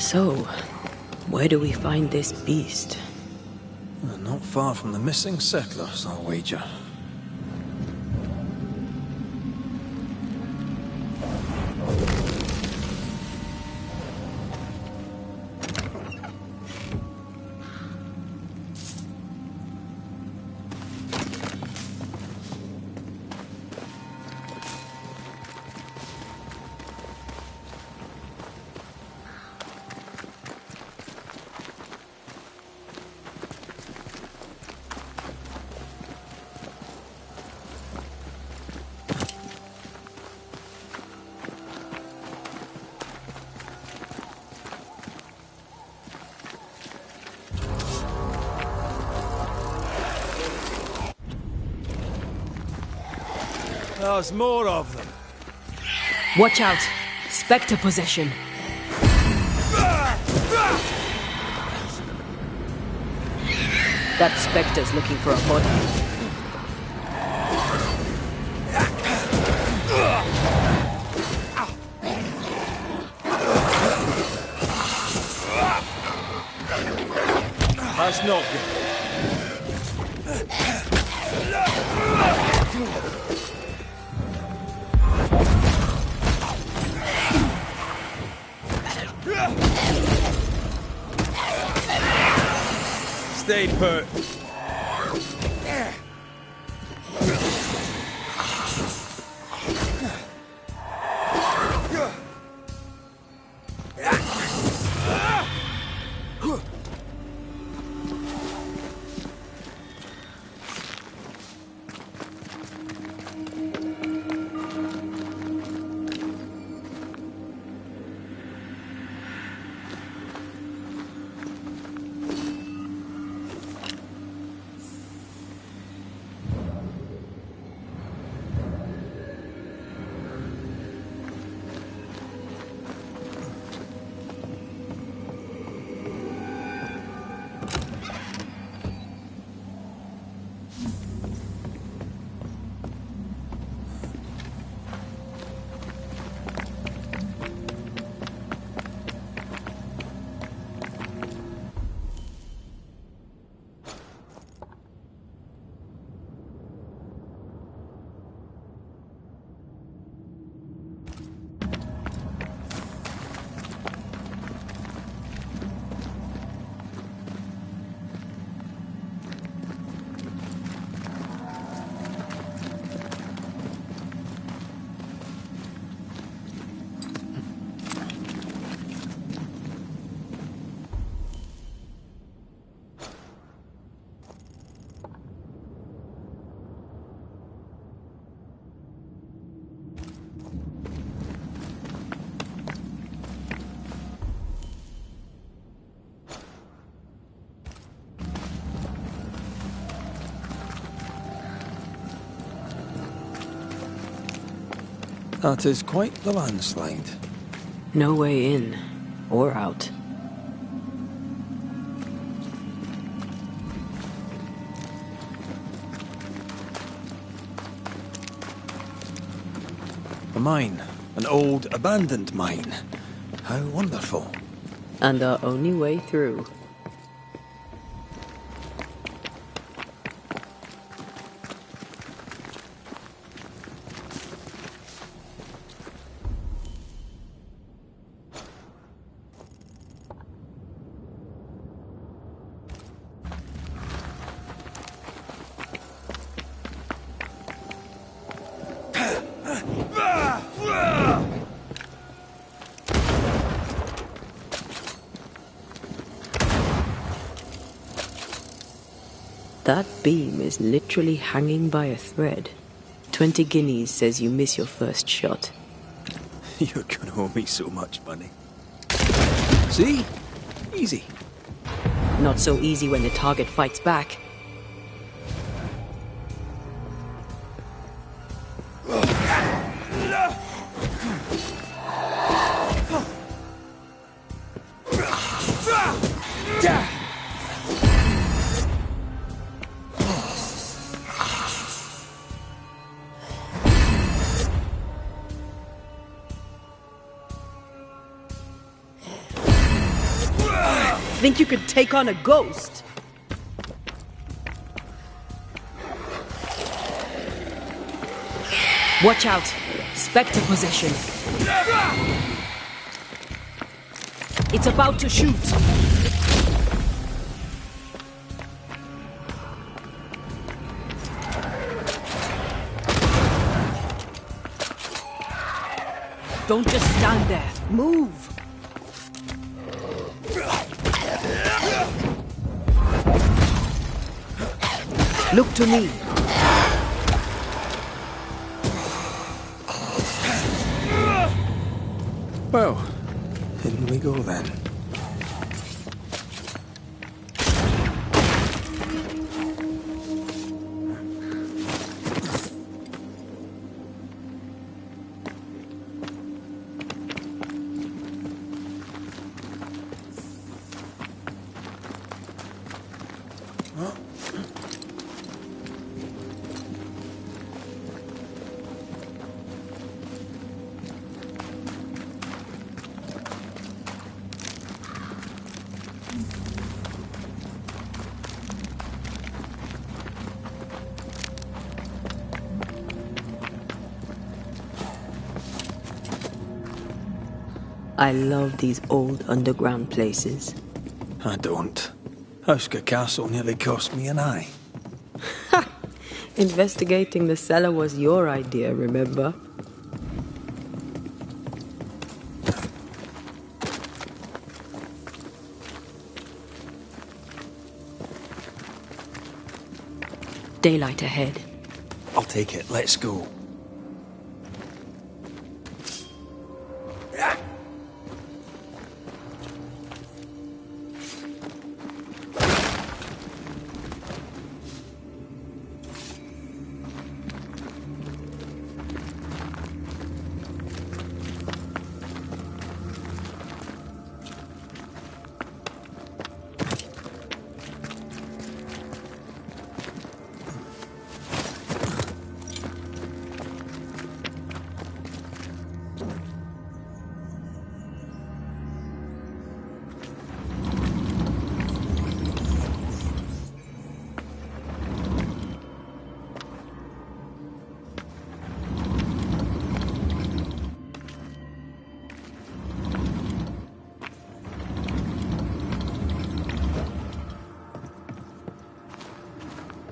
So, where do we find this beast? Not far from the missing settlers, I'll wager. There's more of them. Watch out! Spectre possession! That Spectre's looking for a body. That's not good. Stay put. That is quite the landslide. No way in or out. A mine. An old, abandoned mine. How wonderful. And our only way through. That beam is literally hanging by a thread. 20 guineas says you miss your first shot. You're gonna owe me so much money. See? Easy. Not so easy when the target fights back. Think you could take on a ghost? Watch out! Spectre possession. It's about to shoot. Don't just stand there. Move! Look to me. Well, in we go then. I love these old underground places. I don't. Oscar Castle nearly cost me an eye. Investigating the cellar was your idea, remember? Daylight ahead. I'll take it. Let's go.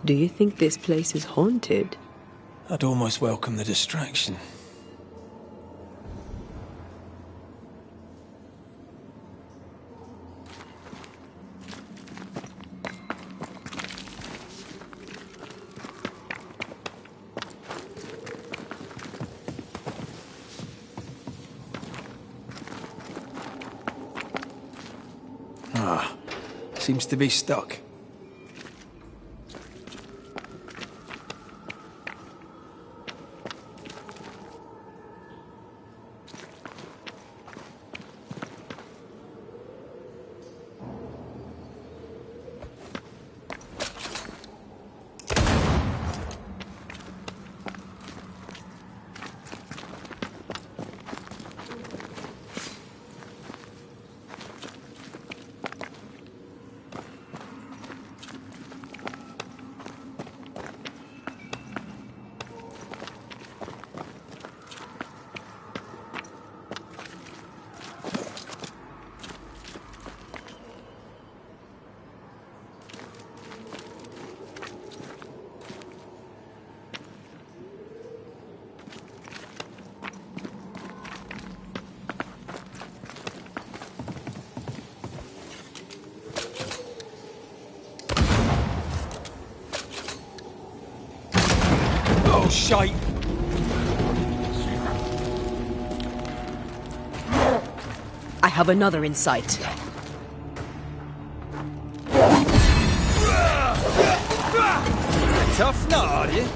Do you think this place is haunted? I'd almost welcome the distraction. Seems to be stuck. Oh, shite! I have another in sight. Tough nut, are you?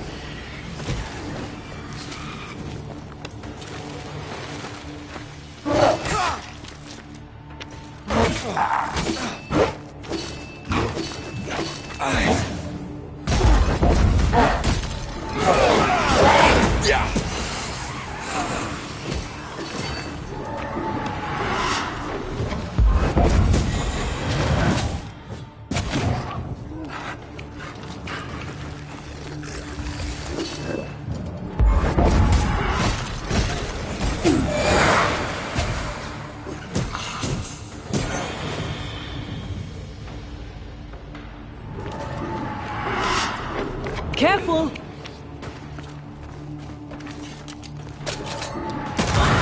Careful!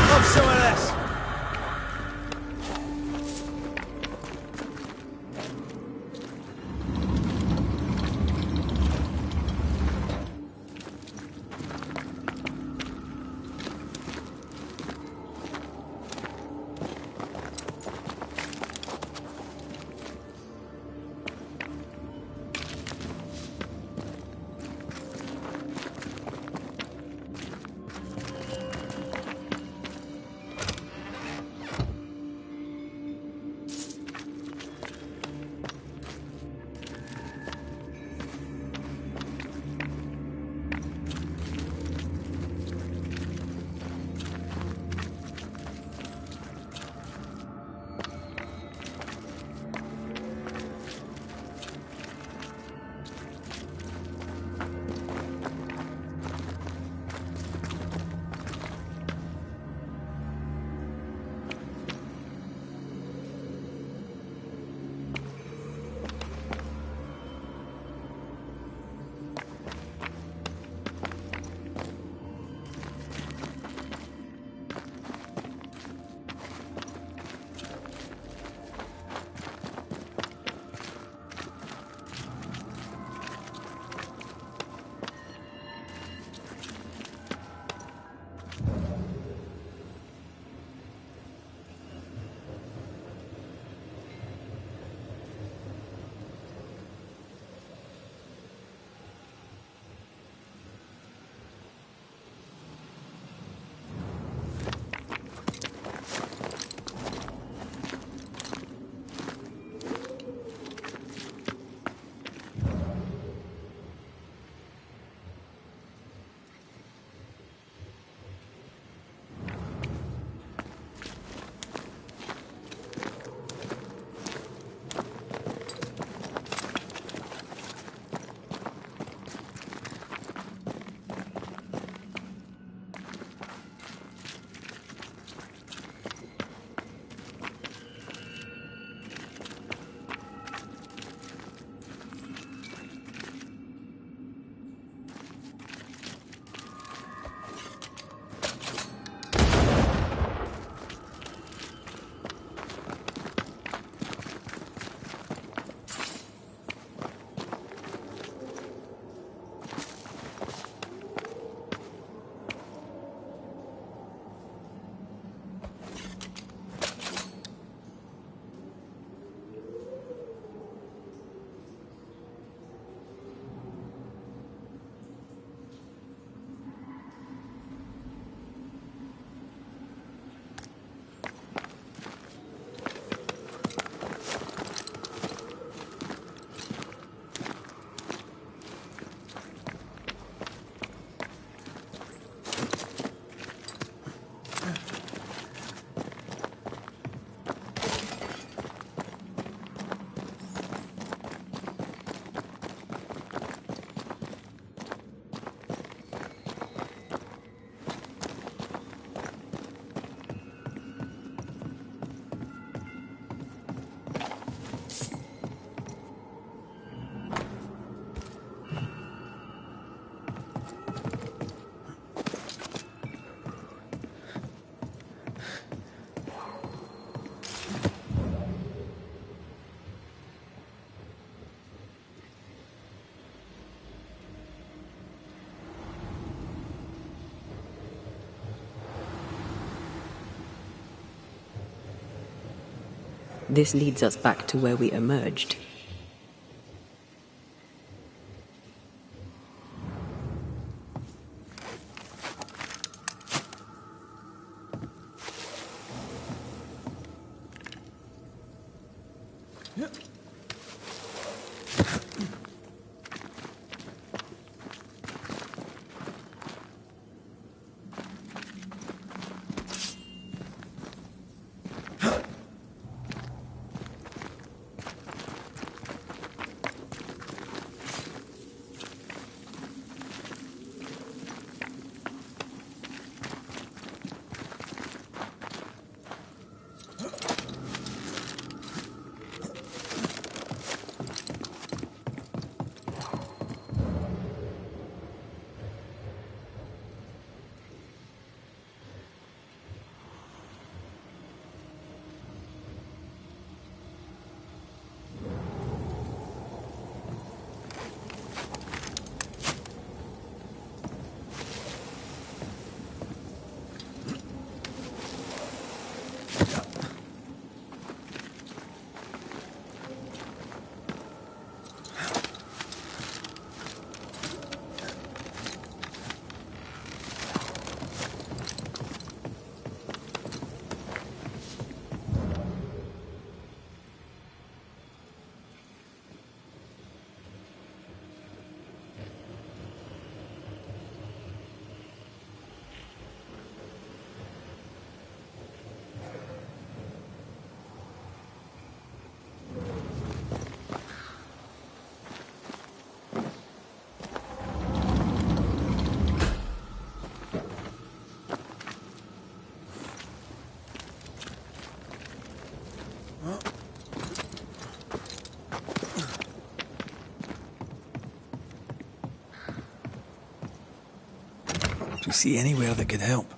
Have some of this! This leads us back to where we emerged. Do you see anywhere that could help?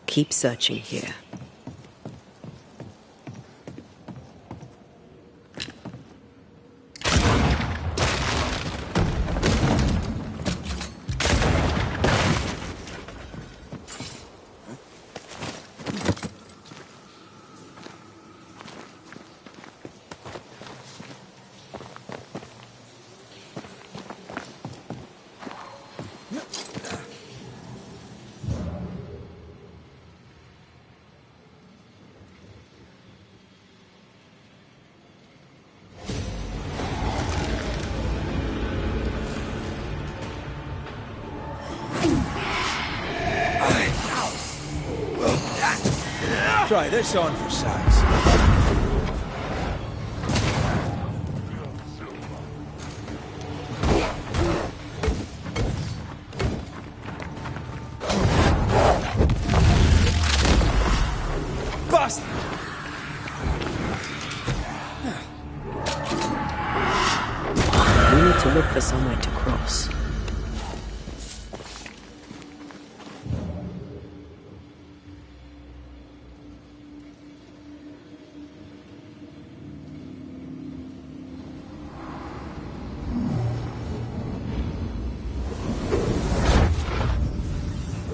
Keep searching here. Try this on for size. Bust! We need to look for somewhere to cross.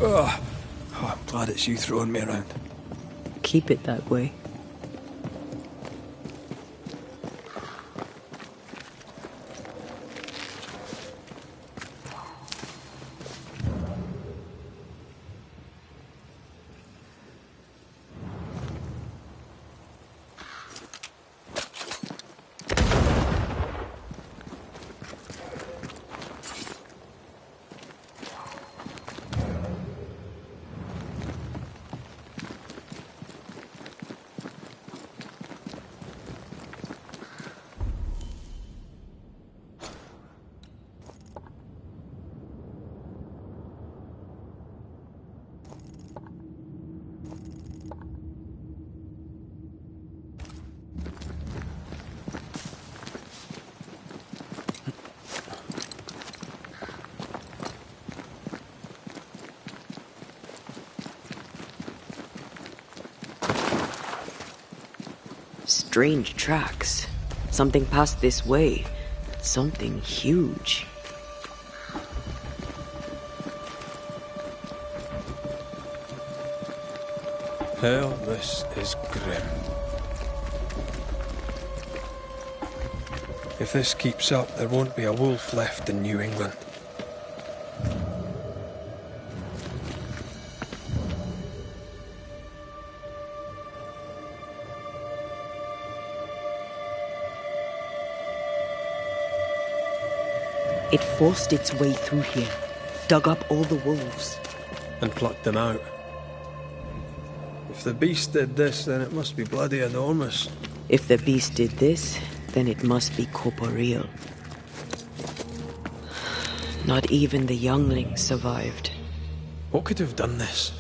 Oh, I'm glad it's you throwing me around. Keep it that way. Strange tracks. Something passed this way. Something huge. Hell, this is grim. If this keeps up, there won't be a wolf left in New England. It forced its way through here, dug up all the wolves. And plucked them out. If the beast did this, then it must be bloody enormous. If the beast did this, then it must be corporeal. Not even the younglings survived. What could have done this?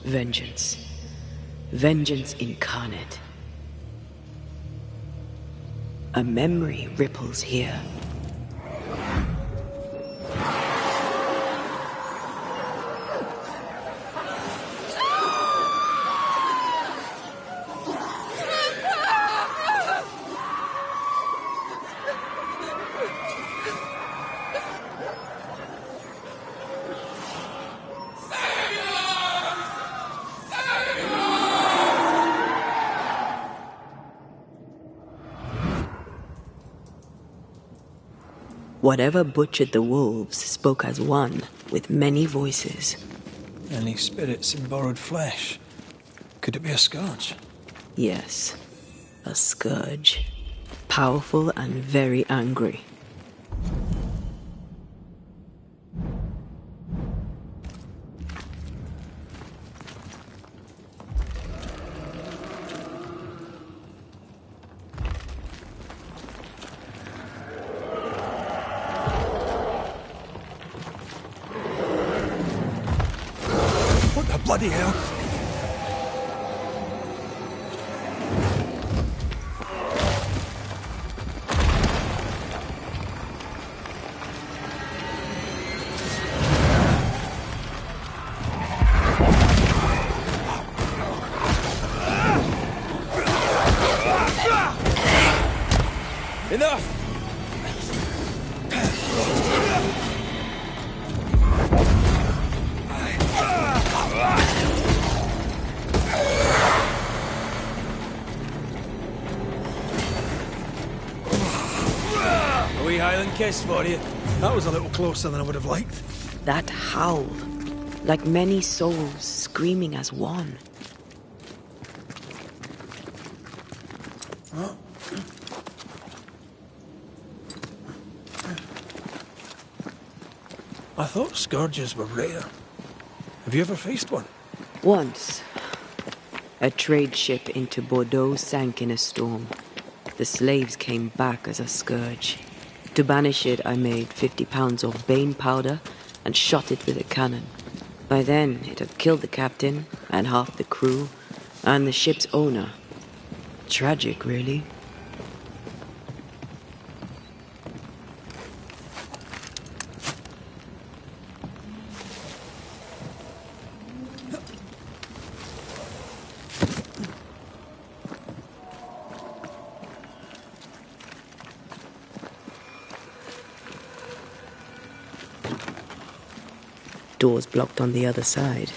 Vengeance. Vengeance incarnate. A memory ripples here. Whatever butchered the wolves spoke as one, with many voices. Any spirits in borrowed flesh? Could it be a scourge? Yes, a scourge. Powerful and very angry. What the bloody hell? Enough! A wee Highland kiss for you. That was a little closer than I would have liked. That howl, like many souls screaming as one. I thought scourges were rare. Have you ever faced one? Once, a trade ship into Bordeaux sank in a storm. The slaves came back as a scourge. To banish it, I made 50 pounds of bane powder and shot it with a cannon. By then, it had killed the captain and half the crew and the ship's owner. Tragic, really. Doors blocked on the other side.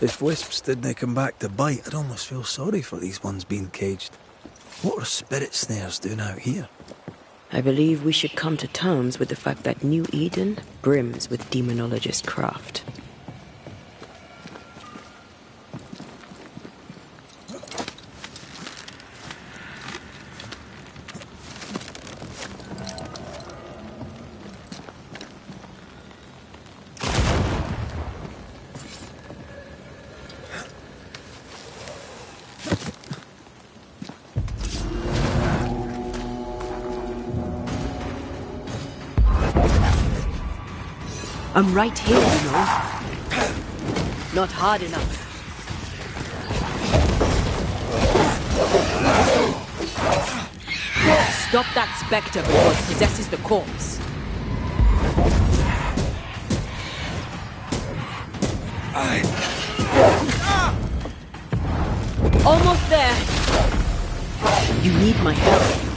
If wisps didn't come back to bite, I'd almost feel sorry for these ones being caged. What are spirit snares doing out here? I believe we should come to terms with the fact that New Eden brims with demonologist craft. I'm right here, you know. Not hard enough. Stop that spectre before it possesses the corpse. Almost there. You need my help.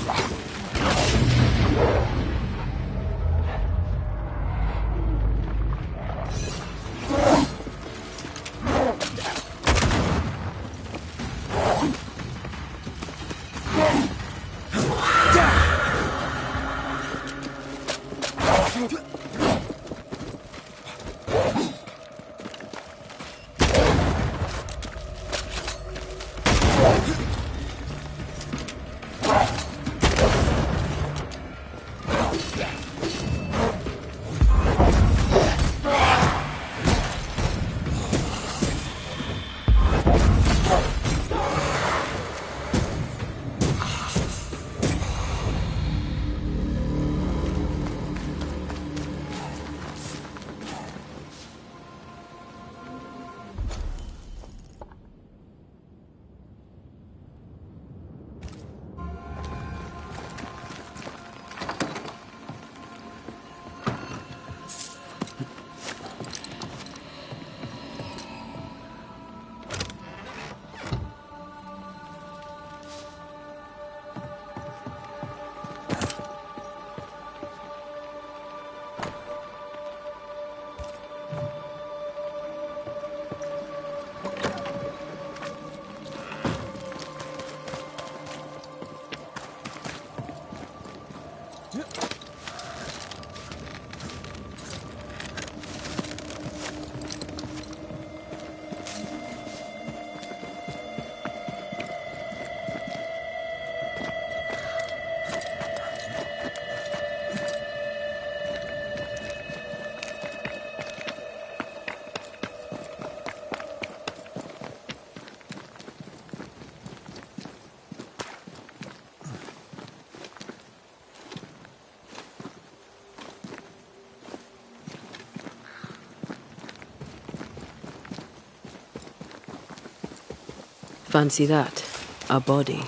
Fancy that. A body.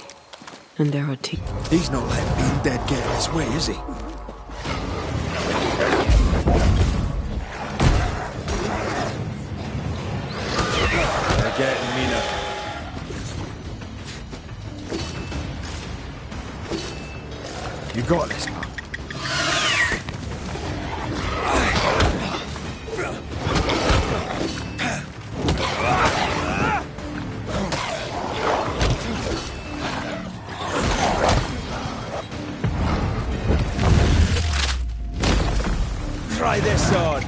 And there are teeth. He's not letting being dead get in his way, is he? They're getting meaner. You got this, man. Try this on.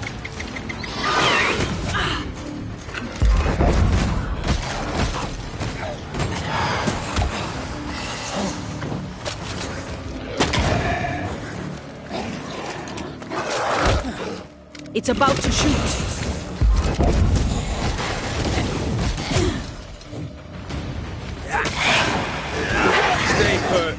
It's about to shoot. Stay put.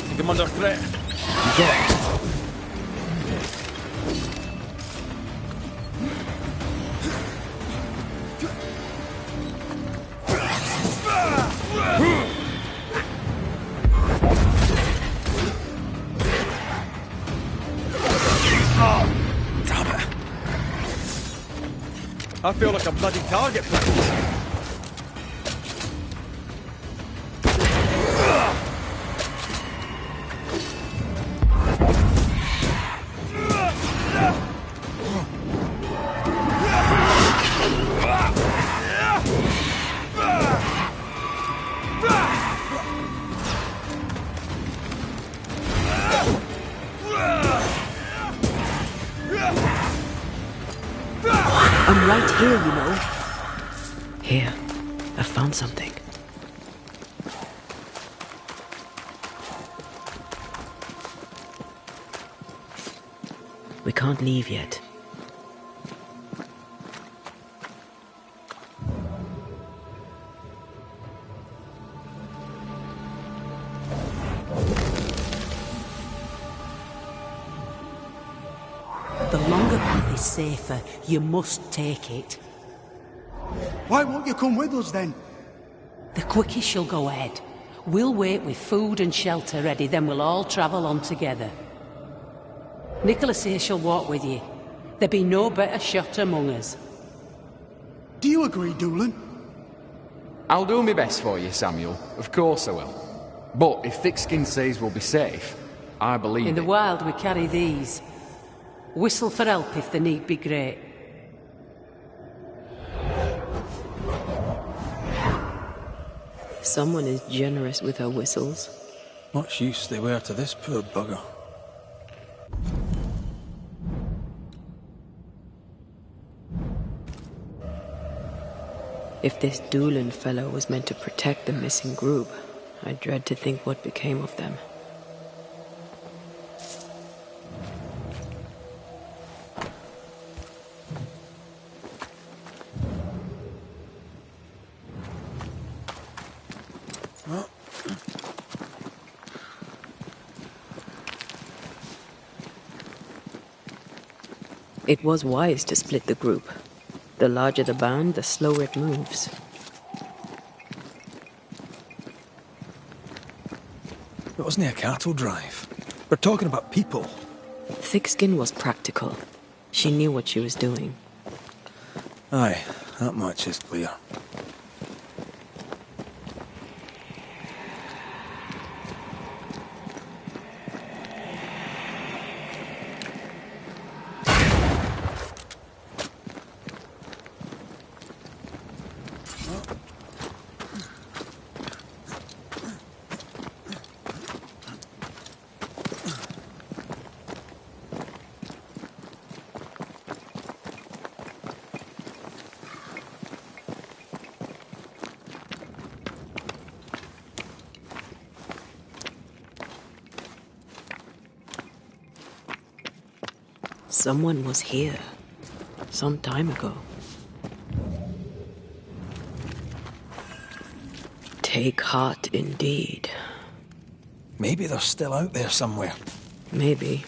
Think I'm under threat. You got it. I feel like a bloody target practice. I'm right here, you know. Here. I found something. We can't leave yet. The longer path is safer. You must take it. Why won't you come with us then? The quickest you'll go ahead. We'll wait with food and shelter ready, then we'll all travel on together. Nicholas here shall walk with you. There be no better shot among us. Do you agree, Doolan? I'll do my best for you, Samuel. Of course I will. But if Thickskin says we'll be safe, I believe In the it. wild we carry these. Whistle for help if the need be great. Someone is generous with her whistles. Much use they were to this poor bugger. If this Doolan fellow was meant to protect the missing group, I dread to think what became of them. It was wise to split the group. The larger the band, the slower it moves. It wasn't a cattle drive. We're talking about people. Thickskin was practical. She knew what she was doing. Aye, that much is clear. Someone was here. Some time ago. Take heart indeed. Maybe they're still out there somewhere. Maybe.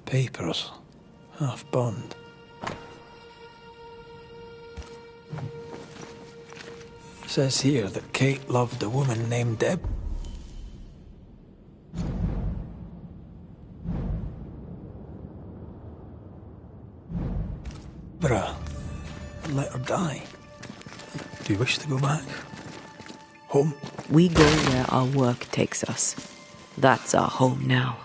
Papers. Half burned. Says here that Kate loved a woman named Deb. Bruh. And let her die. Do you wish to go back? Home? We go where our work takes us. That's our home now.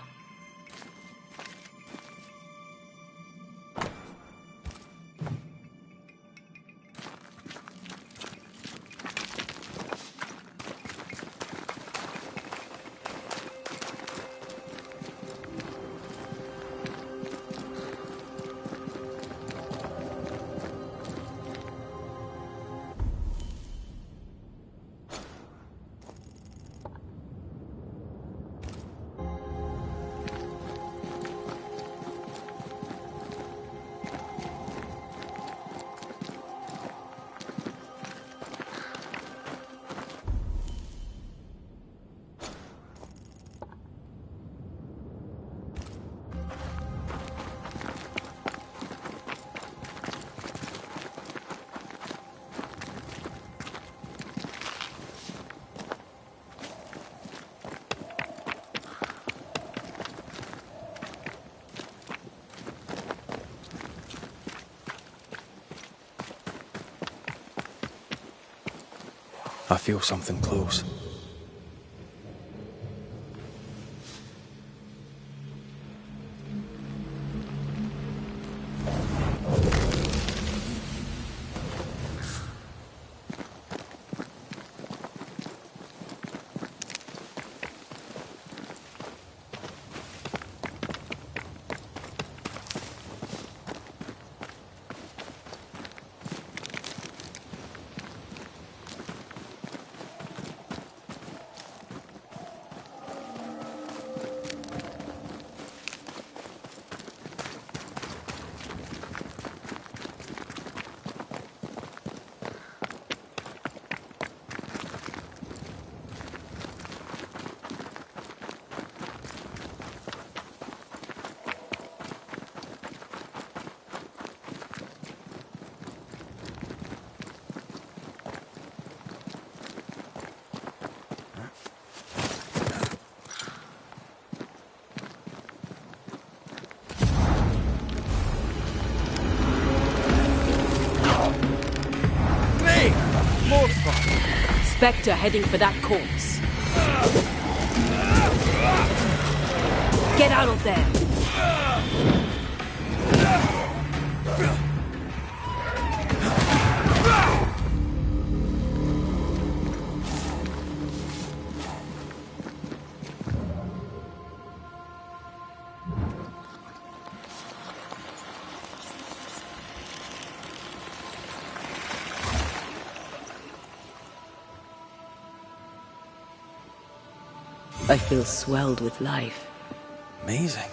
I feel something close. Spectre heading for that corpse. Get out of there! I feel swelled with life. Amazing,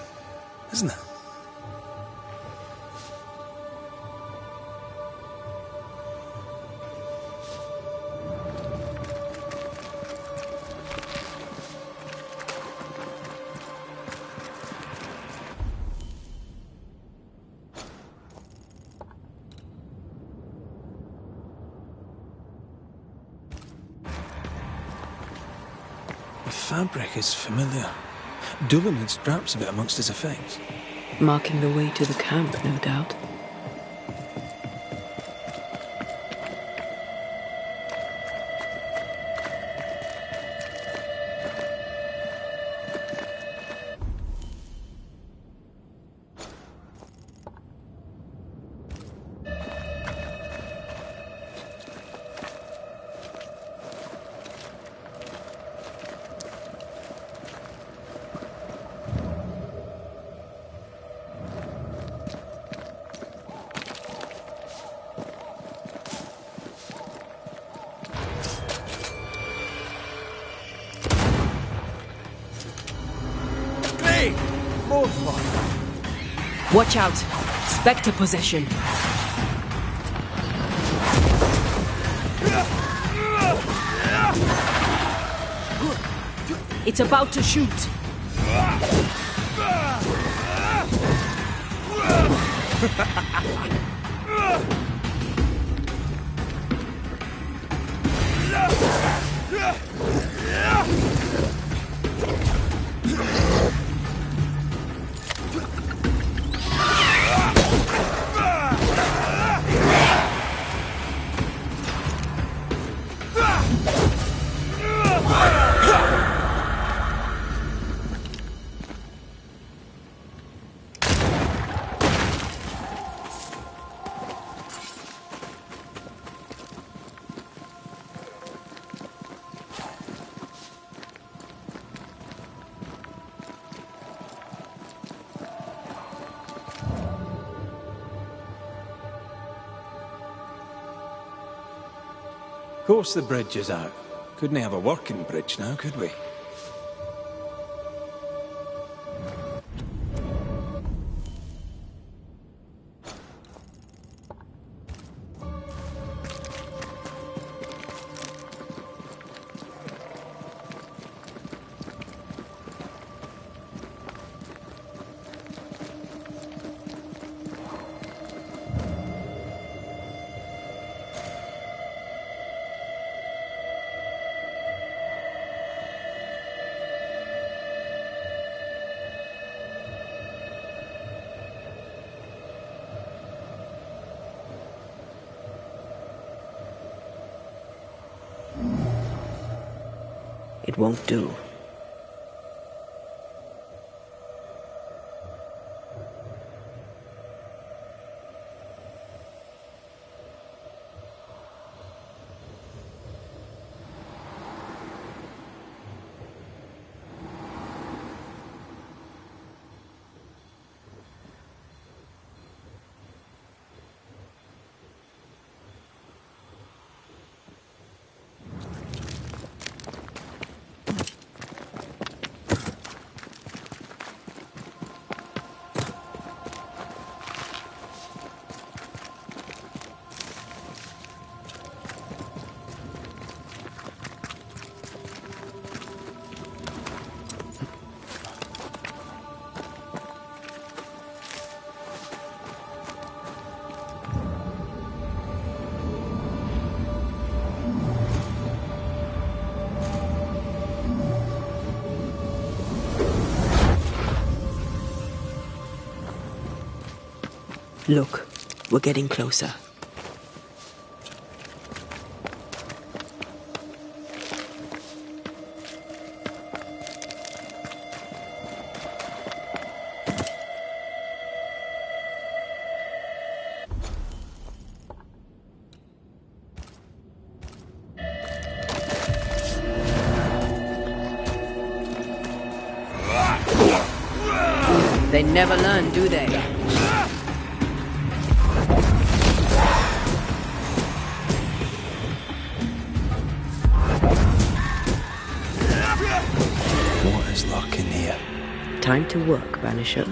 isn't it? The fabric is familiar. Doolan had straps of it amongst his effects. Marking the way to the camp, no doubt. Watch out! Spectre possession! It's about to shoot! Of course the bridge is out. Couldn't have a working bridge now, could we? it won't do. Look, we're getting closer. They never learn, do they? What is luck in here? Time to work, Banisher.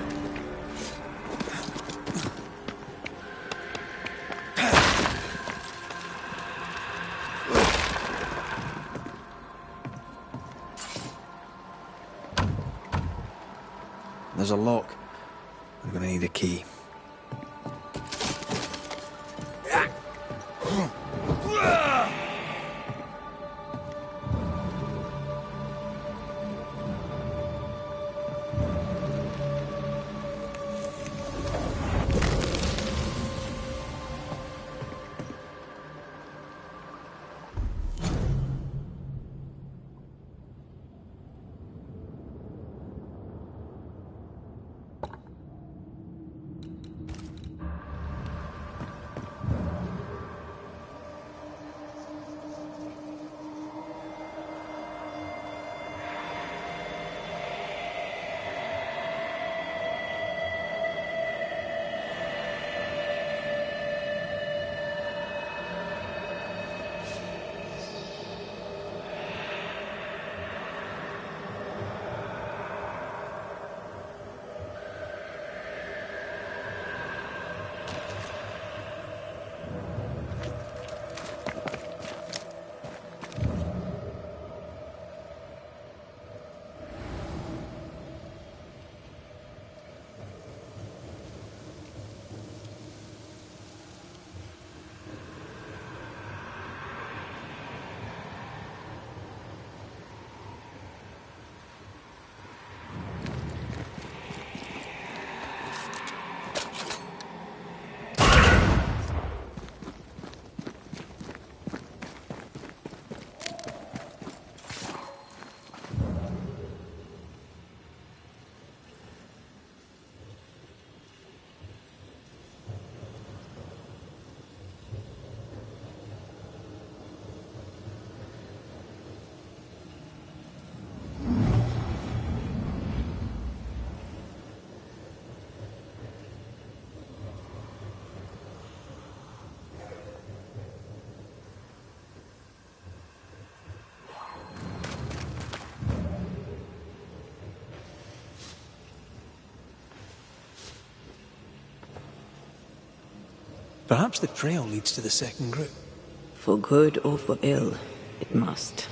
There's a lock. I'm gonna need a key. Perhaps the trail leads to the second group. For good or for ill, it must.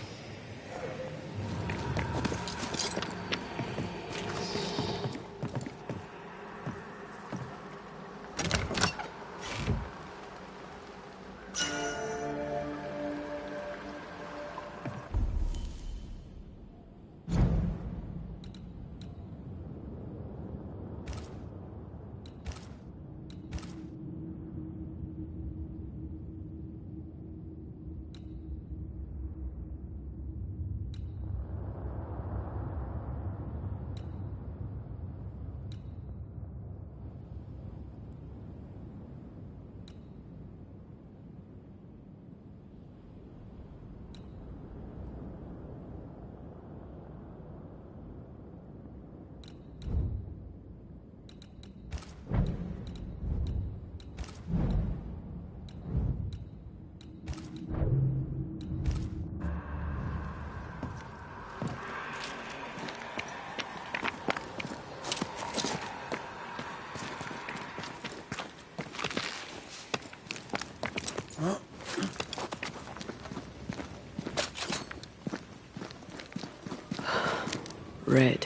Red.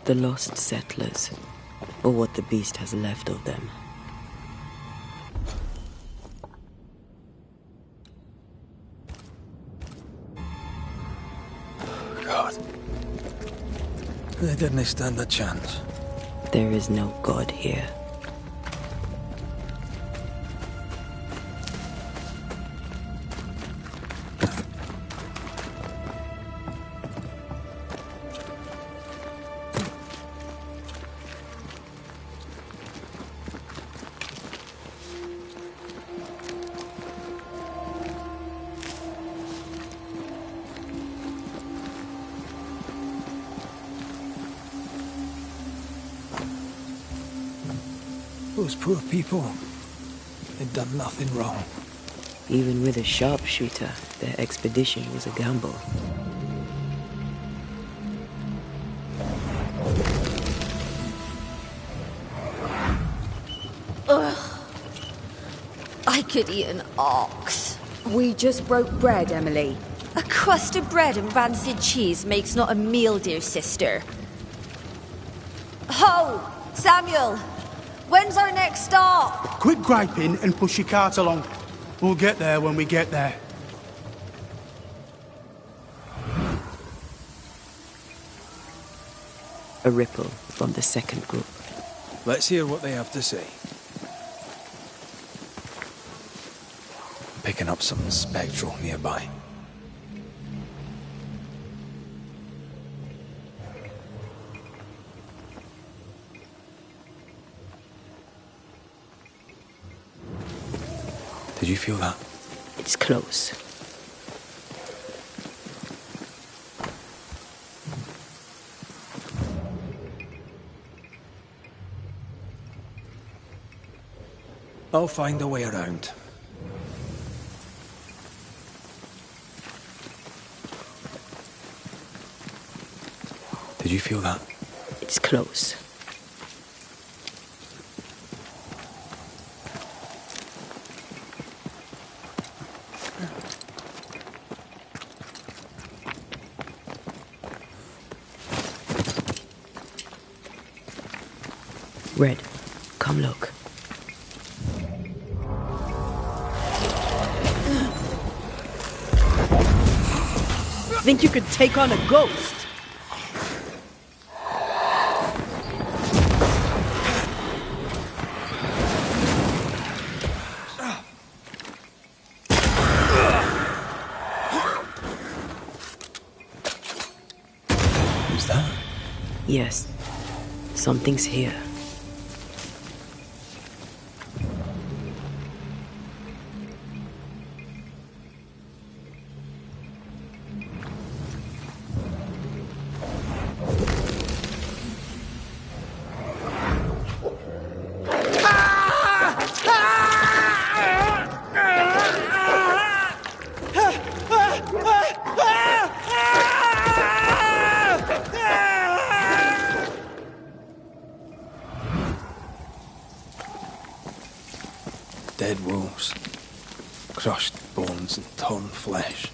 The lost settlers. Or what the beast has left of them. God. They didn't stand a chance. There is no god here. Those poor people. They'd done nothing wrong. Even with a sharpshooter, their expedition was a gamble. I could eat an ox. We just broke bread, Emily. A crust of bread and rancid cheese makes not a meal, dear sister. Ho! Samuel! When's our next stop? Quit griping and push your cart along. We'll get there when we get there. A ripple from the second group. Let's hear what they have to say. Picking up something spectral nearby. Did you feel that? It's close. I'll find a way around. Did you feel that? It's close. Red, come look. Think you could take on a ghost? Who's that? Yes, something's here. Dead wolves. Crushed bones and torn flesh.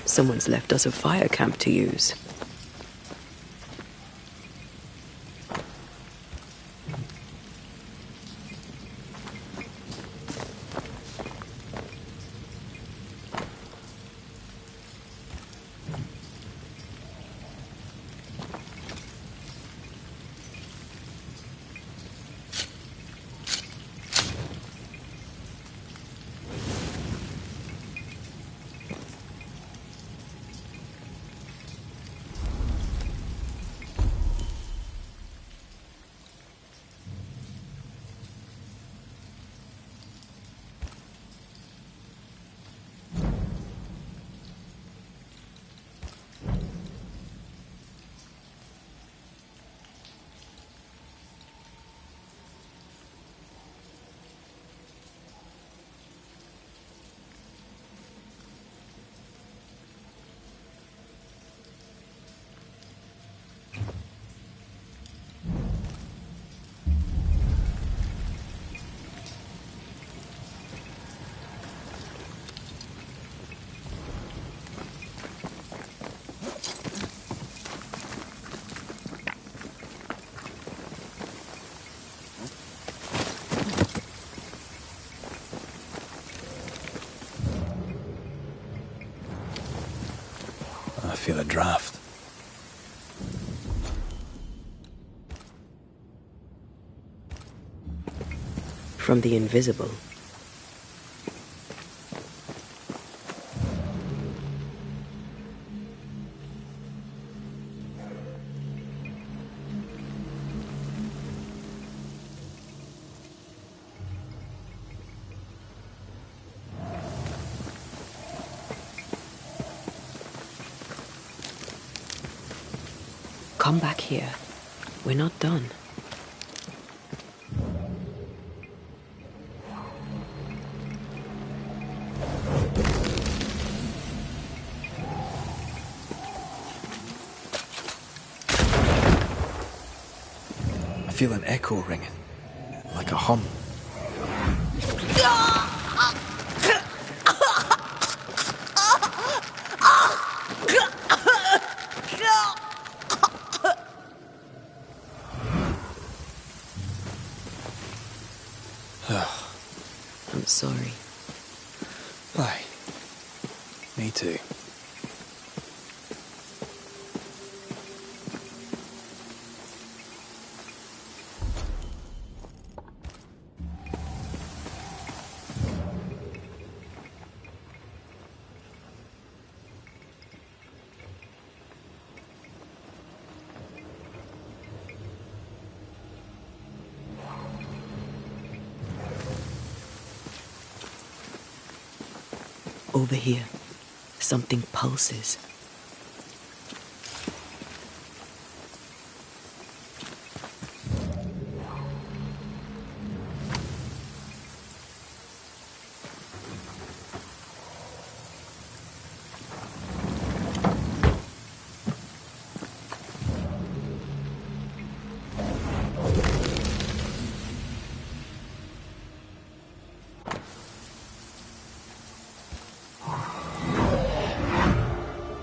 Someone's left us a fire camp to use. I feel a draft. From the invisible. Come back here. We're not done. I feel an echo ringing, like a hum. I'm sorry. Aye. Me too. Over here, something pulses.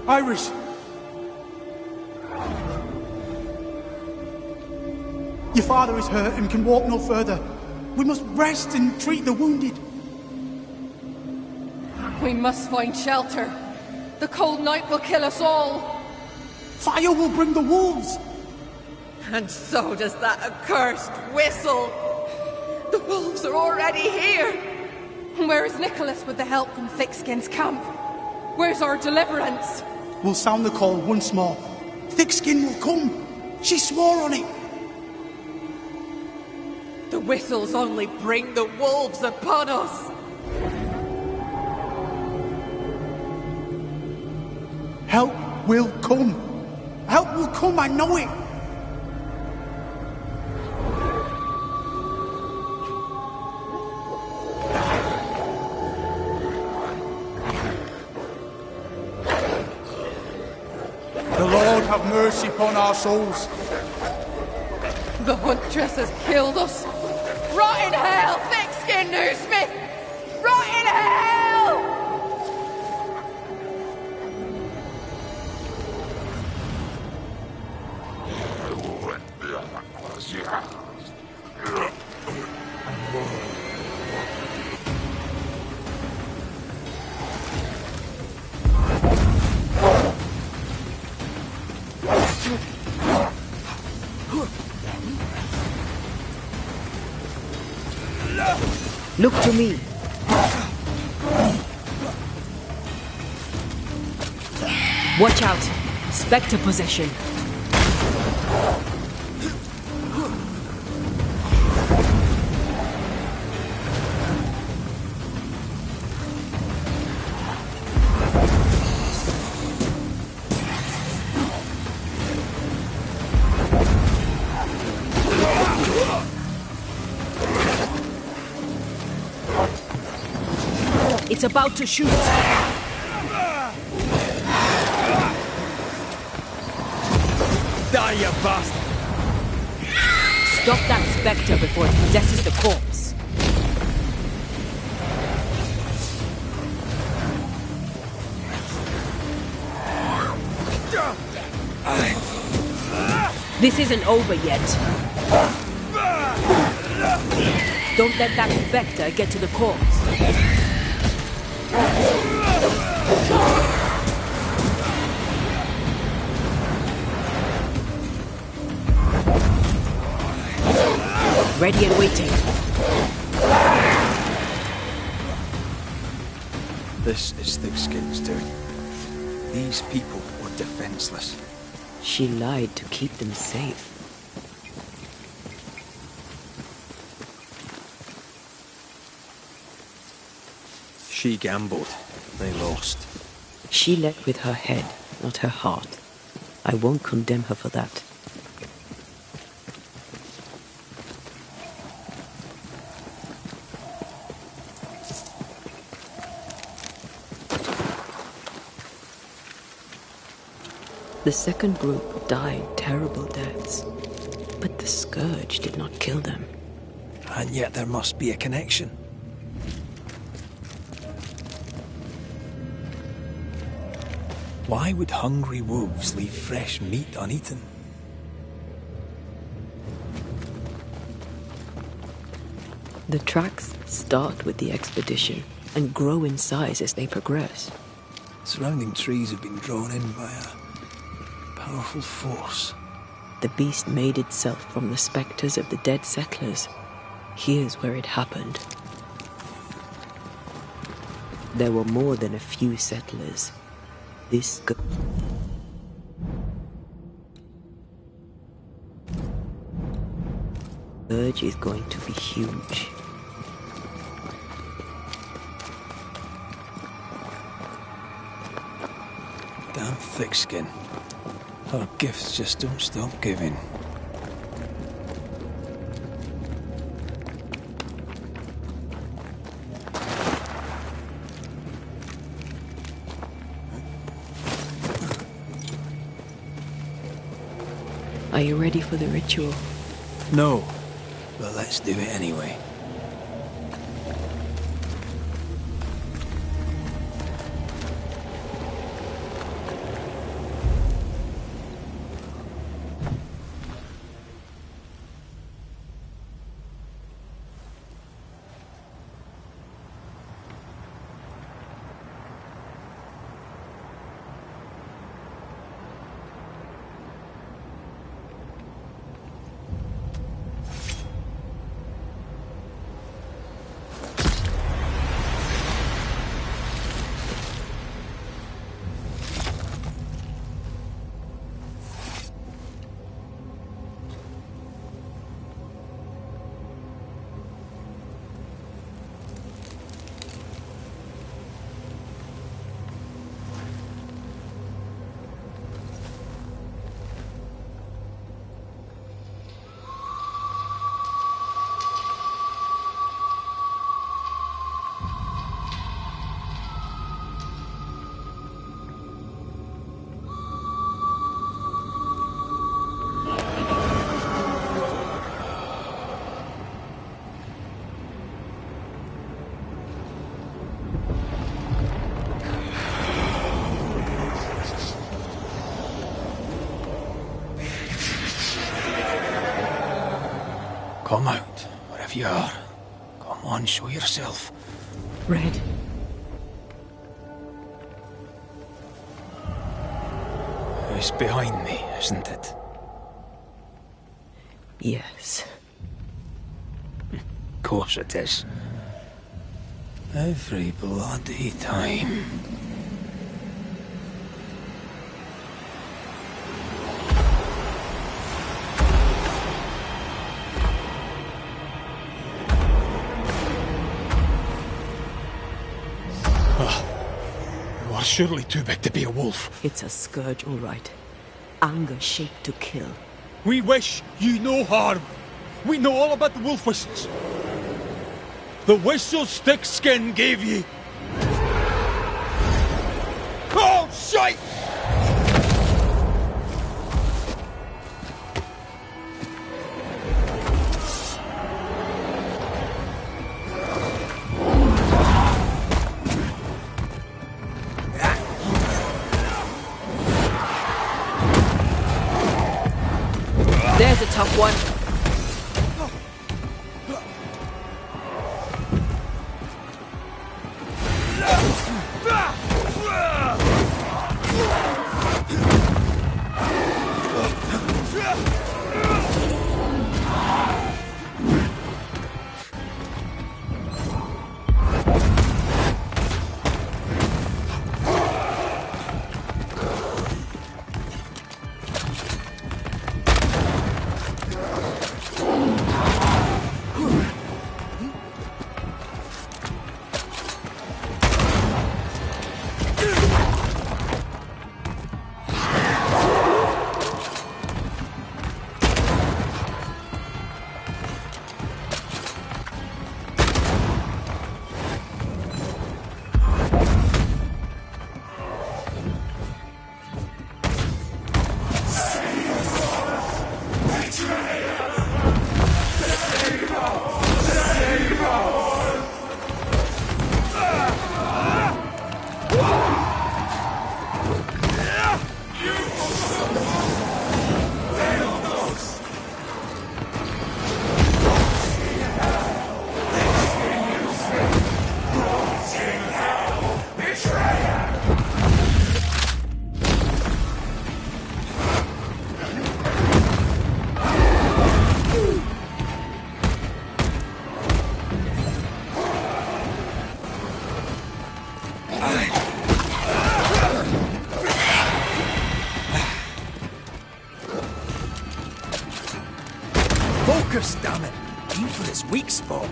Iris! Your father is hurt and can walk no further. We must rest and treat the wounded. We must find shelter. The cold night will kill us all. Fire will bring the wolves. And so does that accursed whistle. The wolves are already here. Where is Nicholas with the help from Thickskin's camp? Where's our deliverance? We'll sound the call once more. Thickskin will come. She swore on it. The whistles only bring the wolves upon us. Help will come. Help will come, I know it. The Lord have mercy upon our souls. The huntress has killed us. Rot in hell, Thickskin Newsmith! Rot in hell! Look to me. Watch out. Spectre possession. It's about to shoot. Die, you bastard! Stop that spectre before it possesses the corpse. This isn't over yet. Don't let that spectre get to the corpse. Ready and waiting. This is Thickskin's doing. These people were defenseless. She lied to keep them safe. She gambled. They lost. She led with her head, not her heart. I won't condemn her for that. The second group died terrible deaths, but the scourge did not kill them. And yet there must be a connection. Why would hungry wolves leave fresh meat uneaten? The tracks start with the expedition and grow in size as they progress. Surrounding trees have been drawn in by a powerful force. The beast made itself from the specters of the dead settlers. Here's where it happened. There were more than a few settlers. This scourge is going to be huge. Damn Thickskin. Her gifts just don't stop giving. Are you ready for the ritual? No, but let's do it anyway. Come out, wherever you are. Come on, show yourself. Red. It's behind me, isn't it? Yes. Of course it is. Every bloody time. You are surely too big to be a wolf. It's a scourge, all right. Anger shaped to kill. We wish you no harm. We know all about the wolf whistles. The whistle Thickskin gave you. Oh, shite! There's a tough one. Focus, damn it! Aim for its weak spot.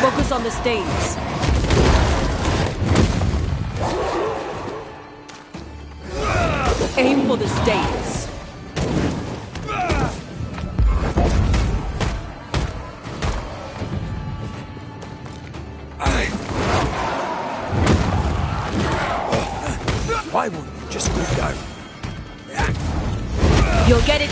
Focus on the stains. Aim for the stains. Why won't you just go down? You'll get it.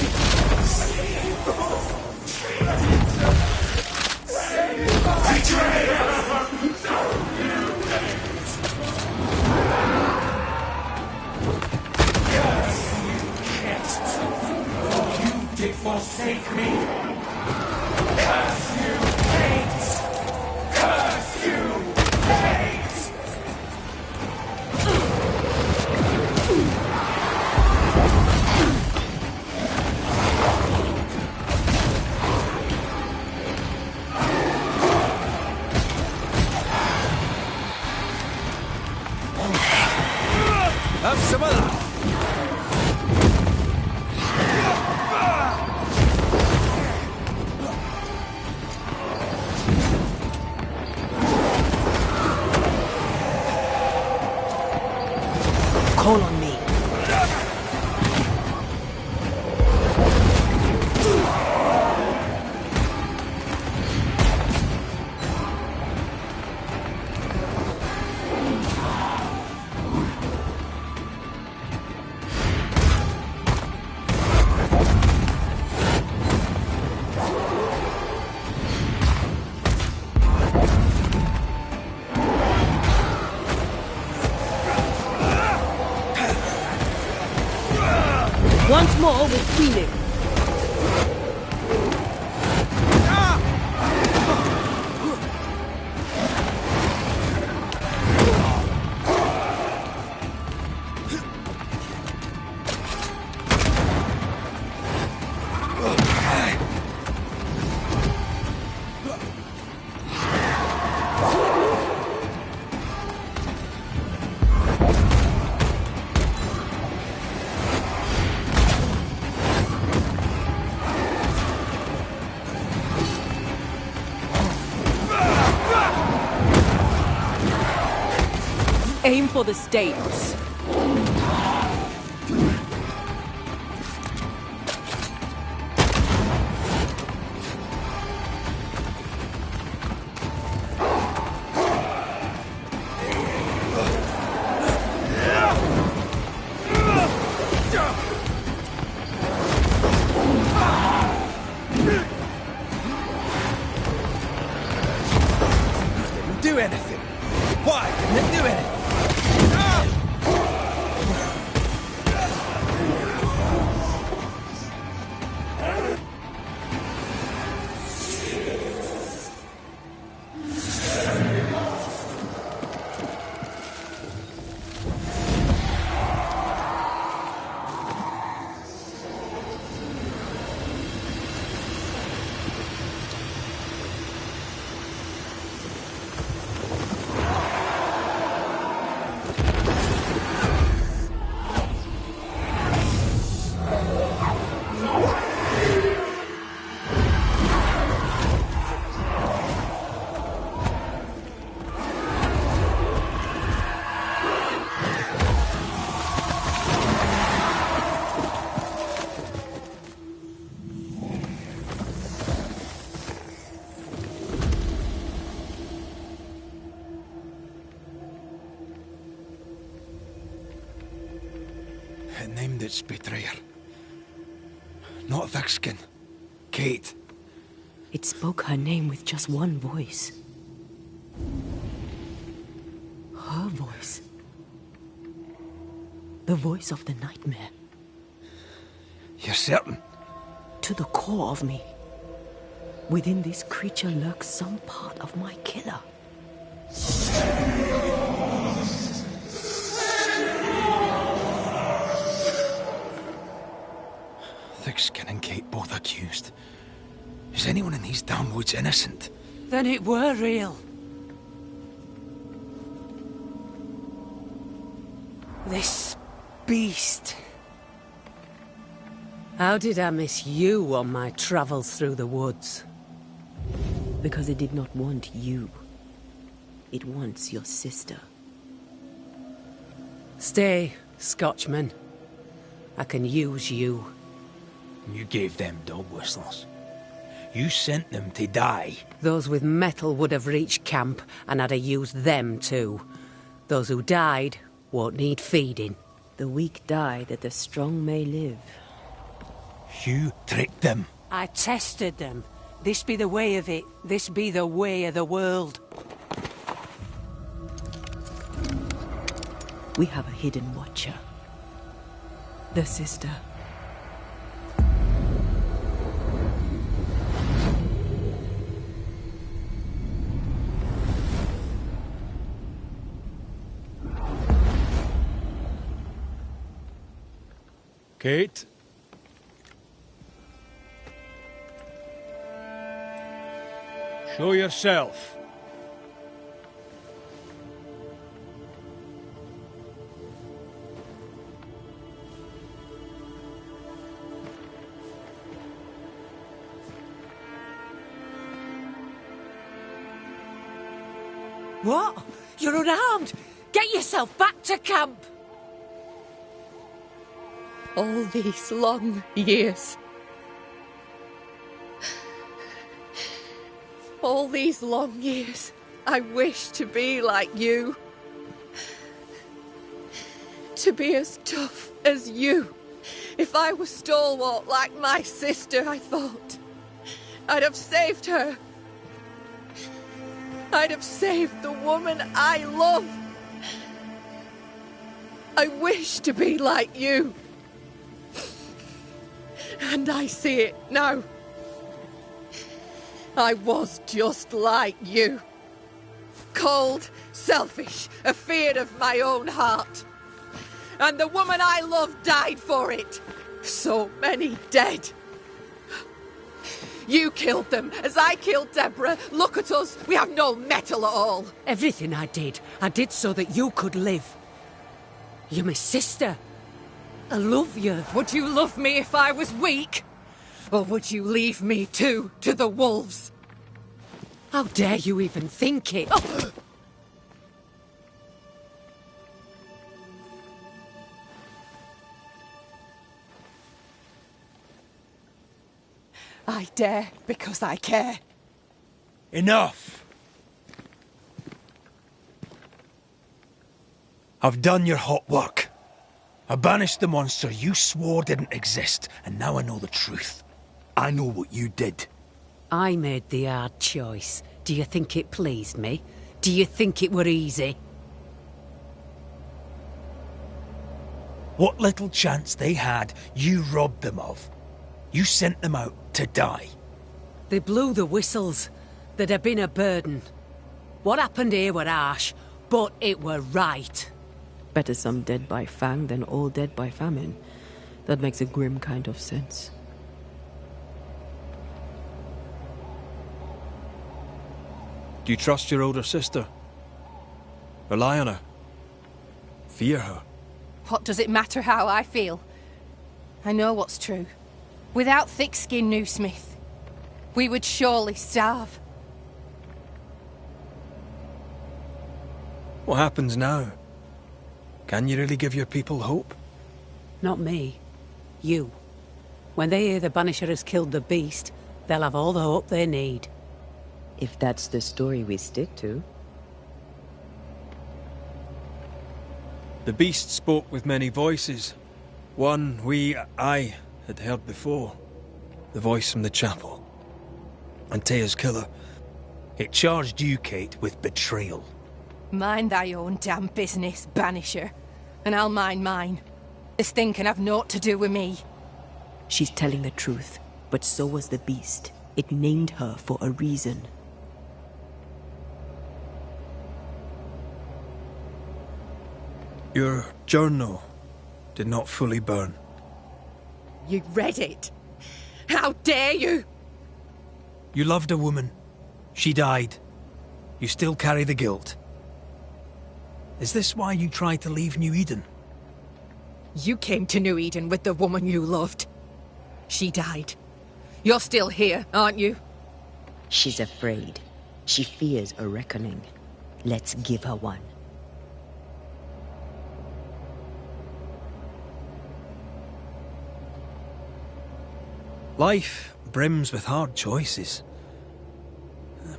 Forsake me. Curse you, hate. Curse you, hate. Have some of that. Call on me. Once more with Phoenix. Aim for the stains. Didn't do anything. Why didn't it do anything? named its betrayer. Not Thickskin. Kate. It spoke her name with just one voice. Her voice. The voice of the nightmare. You're certain? To the core of me. Within this creature lurks some part of my killer. Thickskin and Kate both accused. Is anyone in these damn woods innocent? Then it were real. This beast. How did I miss you on my travels through the woods? Because it did not want you. It wants your sister. Stay, Scotchman. I can use you. You gave them dog whistles. You sent them to die. Those with metal would have reached camp, and I'd have used them too. Those who died won't need feeding. The weak die that the strong may live. You tricked them. I tested them. This be the way of it. This be the way of the world. We have a hidden watcher. The sister. Kate? Show yourself. What? You're unarmed! Get yourself back to camp! All these long years. All these long years, I wished to be like you. To be as tough as you. If I was stalwart like my sister, I thought, I'd have saved her. I'd have saved the woman I love. I wish to be like you. And I see it now. I was just like you. Cold, selfish, afeard of my own heart. And the woman I loved died for it. So many dead. You killed them, as I killed Deborah. Look at us, we have no metal at all. Everything I did so that you could live. You're my sister. I love you. Would you love me if I was weak? Or would you leave me too, to the wolves? How dare you even think it? Oh! I dare because I care. Enough! I've done your hot work. I banished the monster you swore didn't exist, and now I know the truth. I know what you did. I made the hard choice. Do you think it pleased me? Do you think it were easy? What little chance they had, you robbed them of. You sent them out to die. They blew the whistles. They'd have been a burden. What happened here were harsh, but it were right. Better some dead by fang than all dead by famine. That makes a grim kind of sense. Do you trust your older sister? Rely on her? Fear her? What does it matter how I feel? I know what's true. Without Thickskin Newsmith, we would surely starve. What happens now? Can you really give your people hope? Not me. You. When they hear the Banisher has killed the beast, they'll have all the hope they need. If that's the story we stick to. The beast spoke with many voices. One I had heard before. The voice from the chapel. Antea's killer. It charged you, Kate, with betrayal. Mind thy own damn business, Banisher. And I'll mind mine. This thing can have naught to do with me. She's telling the truth, but so was the beast. It named her for a reason. Your journal did not fully burn. You read it? How dare you? You loved a woman. She died. You still carry the guilt. Is this why you tried to leave New Eden? You came to New Eden with the woman you loved. She died. You're still here, aren't you? She's afraid. She fears a reckoning. Let's give her one. Life brims with hard choices.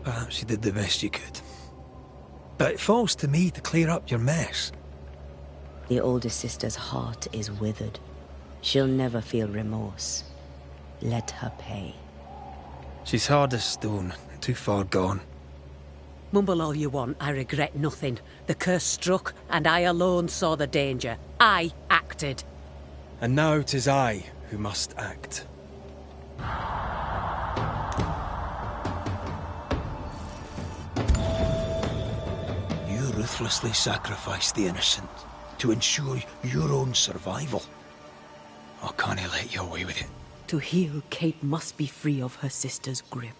Perhaps you did the best you could. But it falls to me to clear up your mess. The older sister's heart is withered. She'll never feel remorse. Let her pay. She's hard as stone, too far gone. Mumble all you want, I regret nothing. The curse struck, and I alone saw the danger. I acted. And now 'tis I who must act. You ruthlessly sacrificed the innocent to ensure your own survival. I can't let you away with it. To heal, Kate must be free of her sister's grip.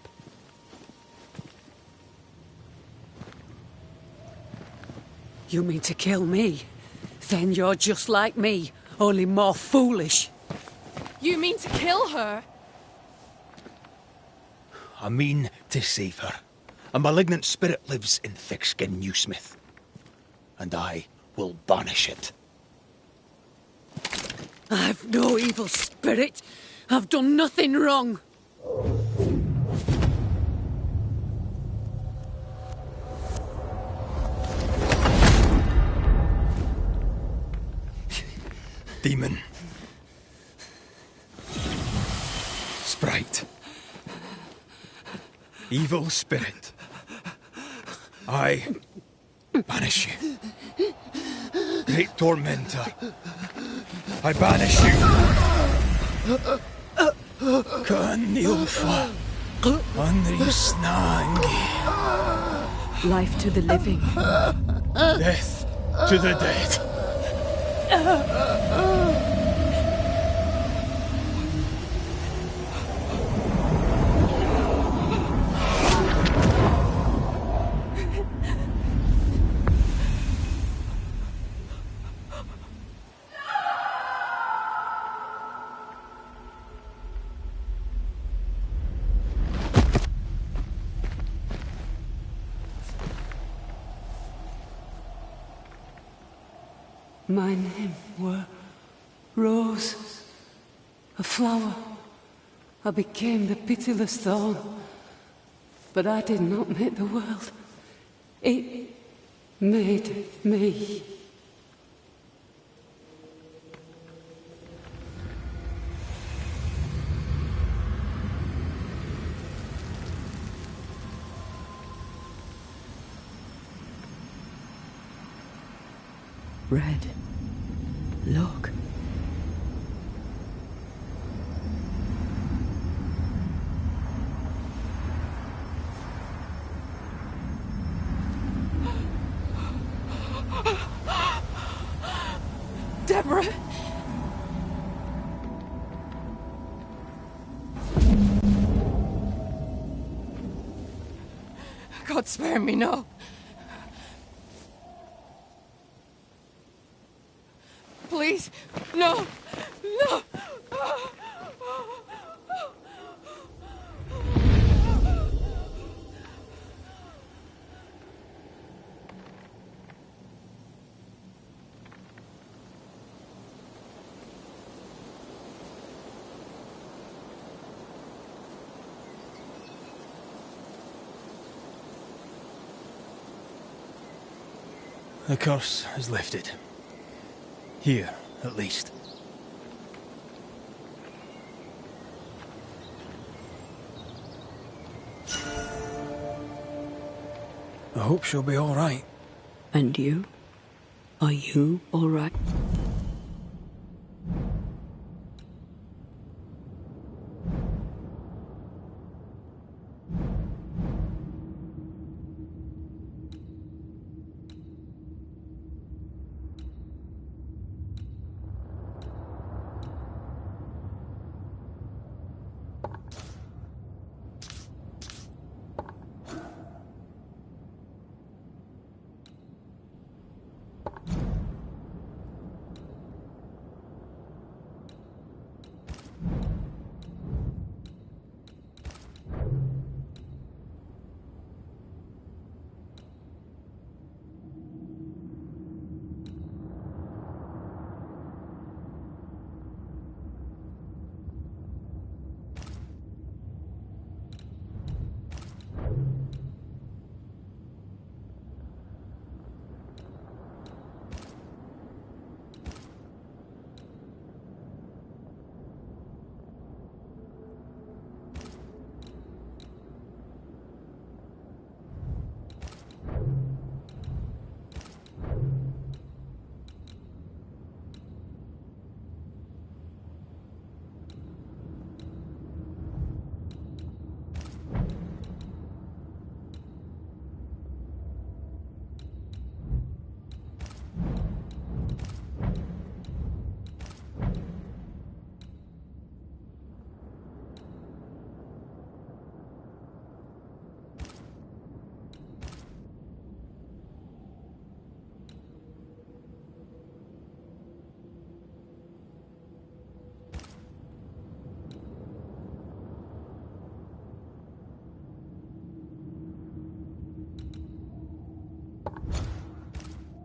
You mean to kill me? Then you're just like me, only more foolish. You mean to kill her? I mean to save her. A malignant spirit lives in thick-skinned Newsmith. And I will banish it. I've no evil spirit. I've done nothing wrong. Demon. Sprite. Evil spirit. I banish you. Great tormentor. I banish you. Kanilfa. Anrisnangi. Life to the living. Death to the dead. My name were Rose, a flower. I became the pitiless thorn. But I did not make the world. It made me. Red. Look. Deborah! God spare me, no. Please, no, no. The curse is lifted. Here, at least. I hope she'll be all right. And you? Are you all right?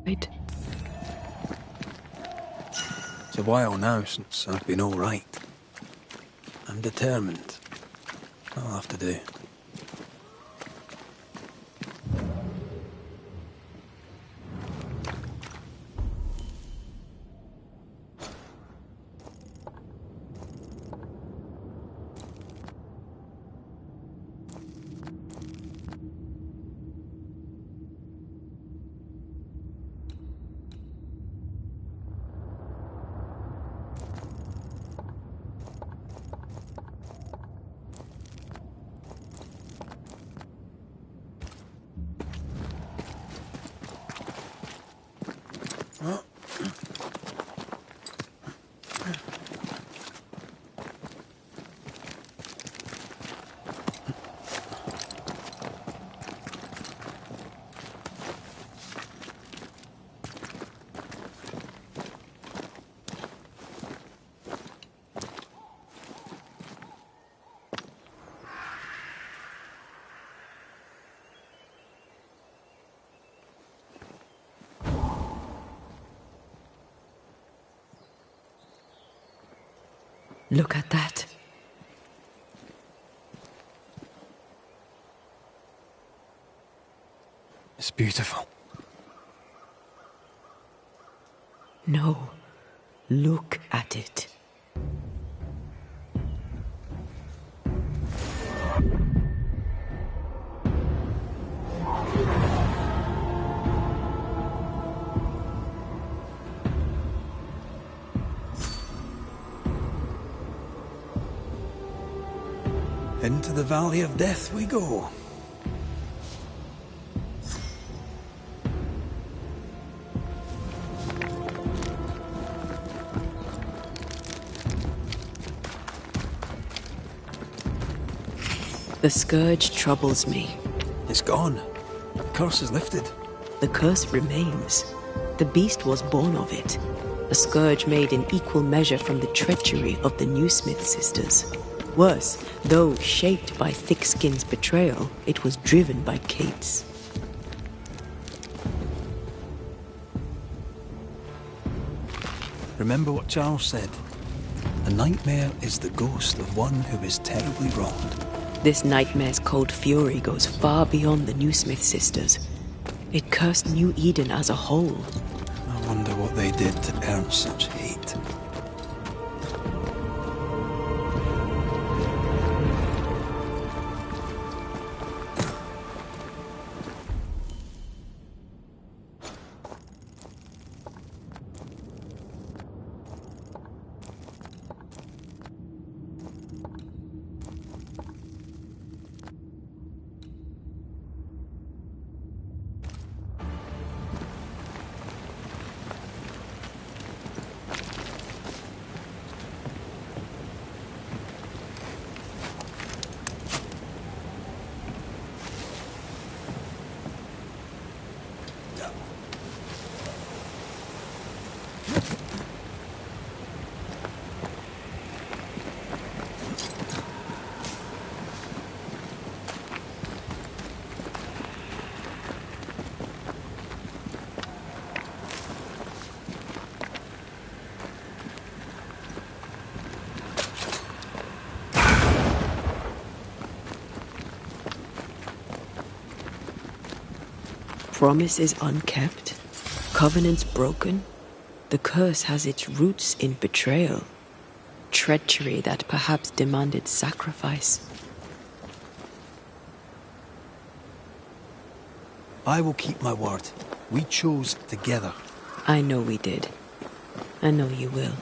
Right. It's a while now since I've been all right. I'm determined. I'll have to do. Look at that. It's beautiful. No. Look at it. Into the Valley of Death we go. The scourge troubles me. It's gone. The curse is lifted. The curse remains. The beast was born of it. A scourge made in equal measure from the treachery of the New Smith sisters. Worse, though shaped by Thickskin's betrayal, it was driven by Kate's. Remember what Charles said. A nightmare is the ghost of one who is terribly wronged. This nightmare's cold fury goes far beyond the New Smith sisters. It cursed New Eden as a whole. I wonder what they did to earn such hate. Promises unkept, covenants broken. The curse has its roots in betrayal, treachery that perhaps demanded sacrifice. I will keep my word. We chose together. I know we did. I know you will.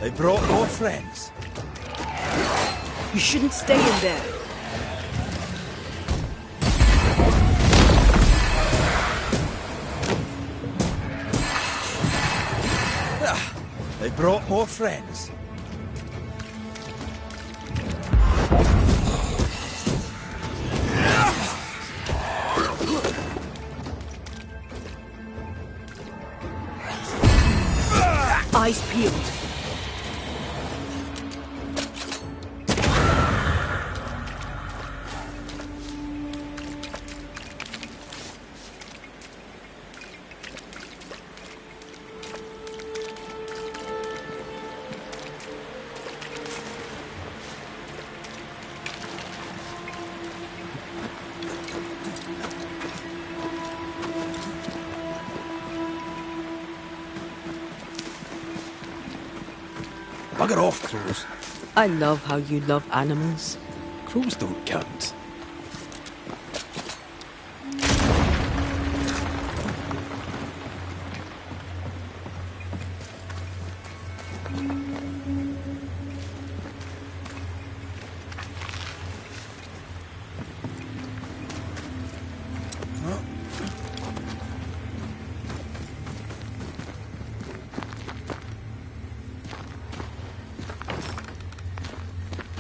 They brought more friends. You shouldn't stay in there. They brought more friends. Eyes peeled. Bugger off, crows. I love how you love animals. Crows don't count.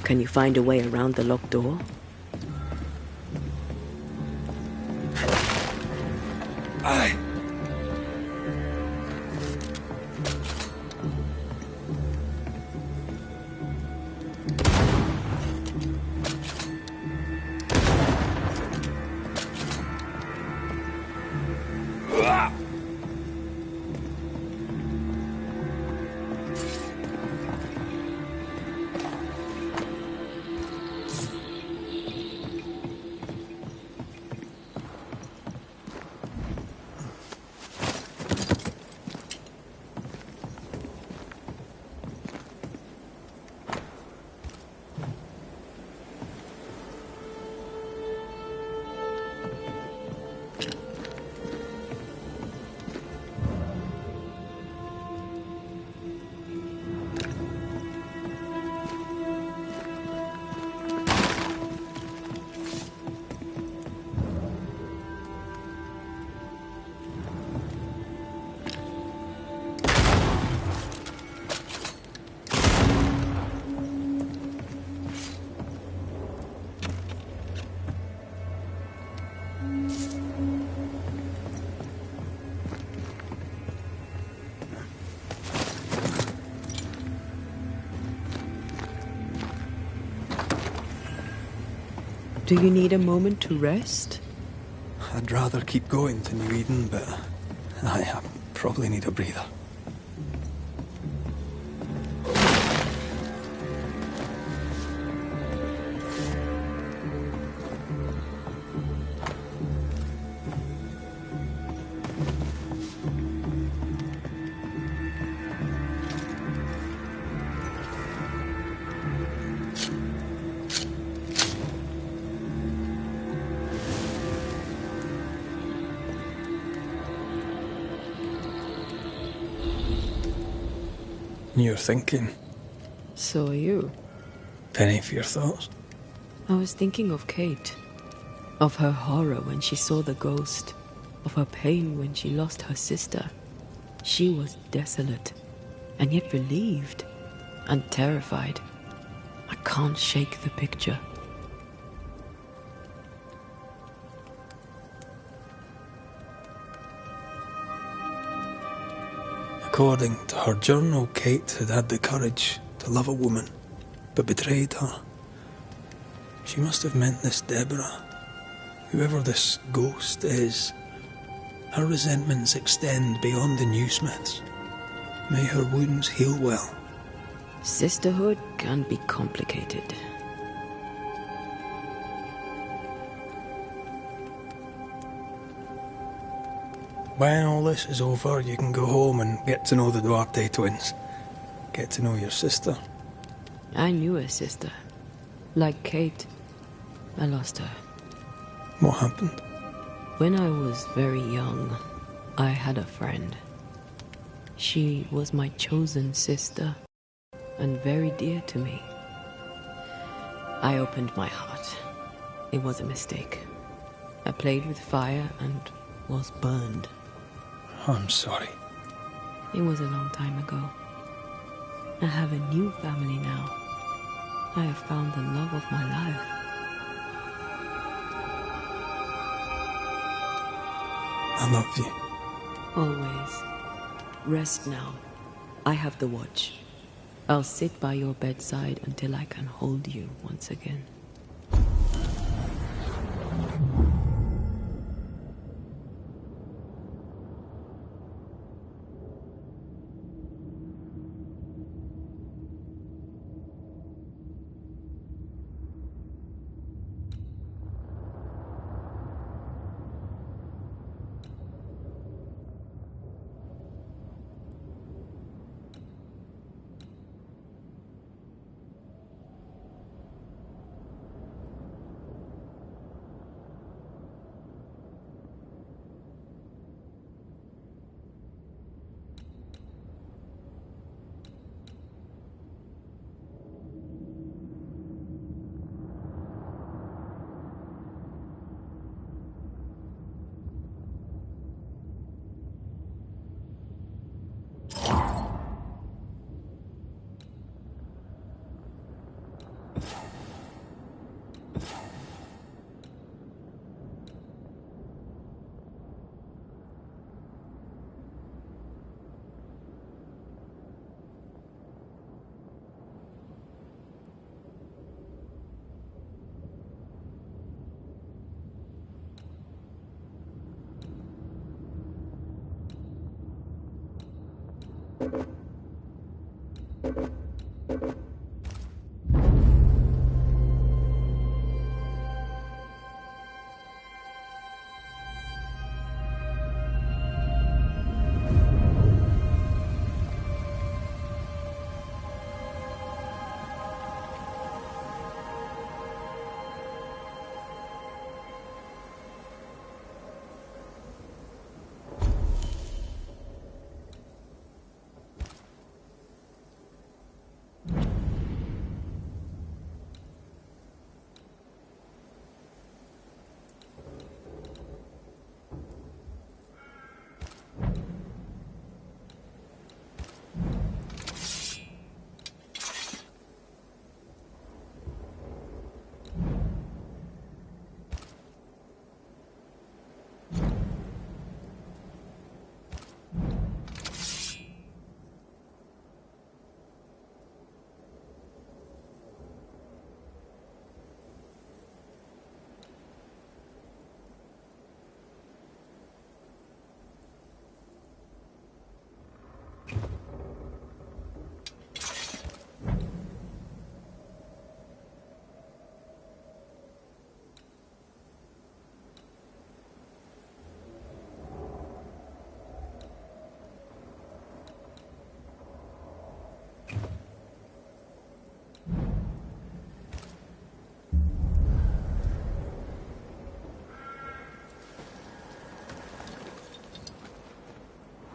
Can you find a way around the locked door? Aye. Do you need a moment to rest? I'd rather keep going to New Eden, but I probably need a breather. You're thinking. So are you. Penny for your thoughts. I was thinking of Kate. Of her horror when she saw the ghost. Of her pain when she lost her sister. She was desolate, and yet relieved, and terrified. I can't shake the picture. According to her journal, Kate had had the courage to love a woman, but betrayed her. She must have meant this Deborah. Whoever this ghost is, her resentments extend beyond the Newsmiths. May her wounds heal well. Sisterhood can be complicated. When all this is over, you can go home and get to know the Duarte twins. Get to know your sister. I knew a sister. Like Kate, I lost her. What happened? When I was very young, I had a friend. She was my chosen sister, and very dear to me. I opened my heart. It was a mistake. I played with fire and was burned. I'm sorry. It was a long time ago. I have a new family now. I have found the love of my life. I love you. Always. Rest now. I have the watch. I'll sit by your bedside until I can hold you once again.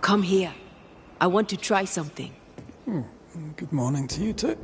Come here. I want to try something. Good morning to you too.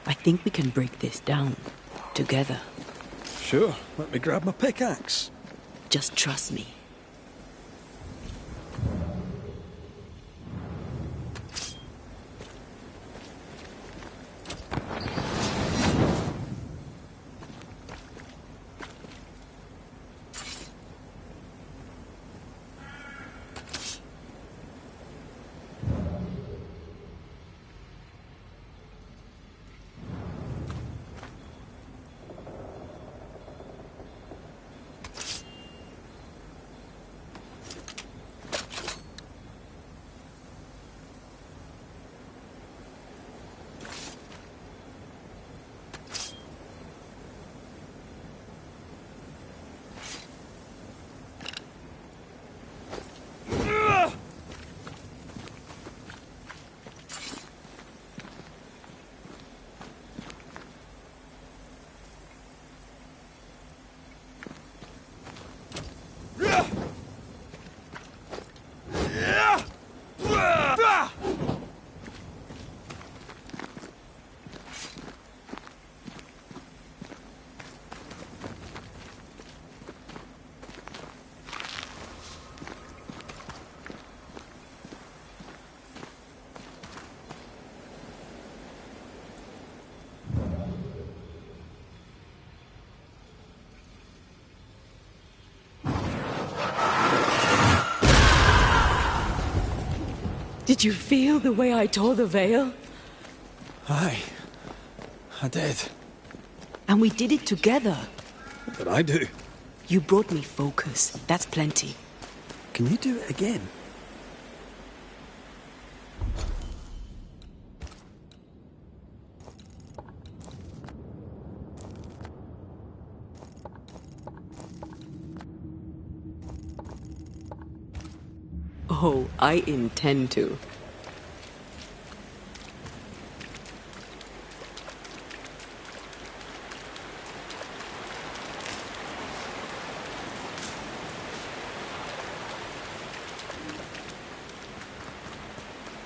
I think we can break this down. Together. Sure, let me grab my pickaxe. Just trust me. Did you feel the way I tore the veil? Aye, I did. And we did it together. What did I do? You brought me focus. That's plenty. Can you do it again? Oh, I intend to.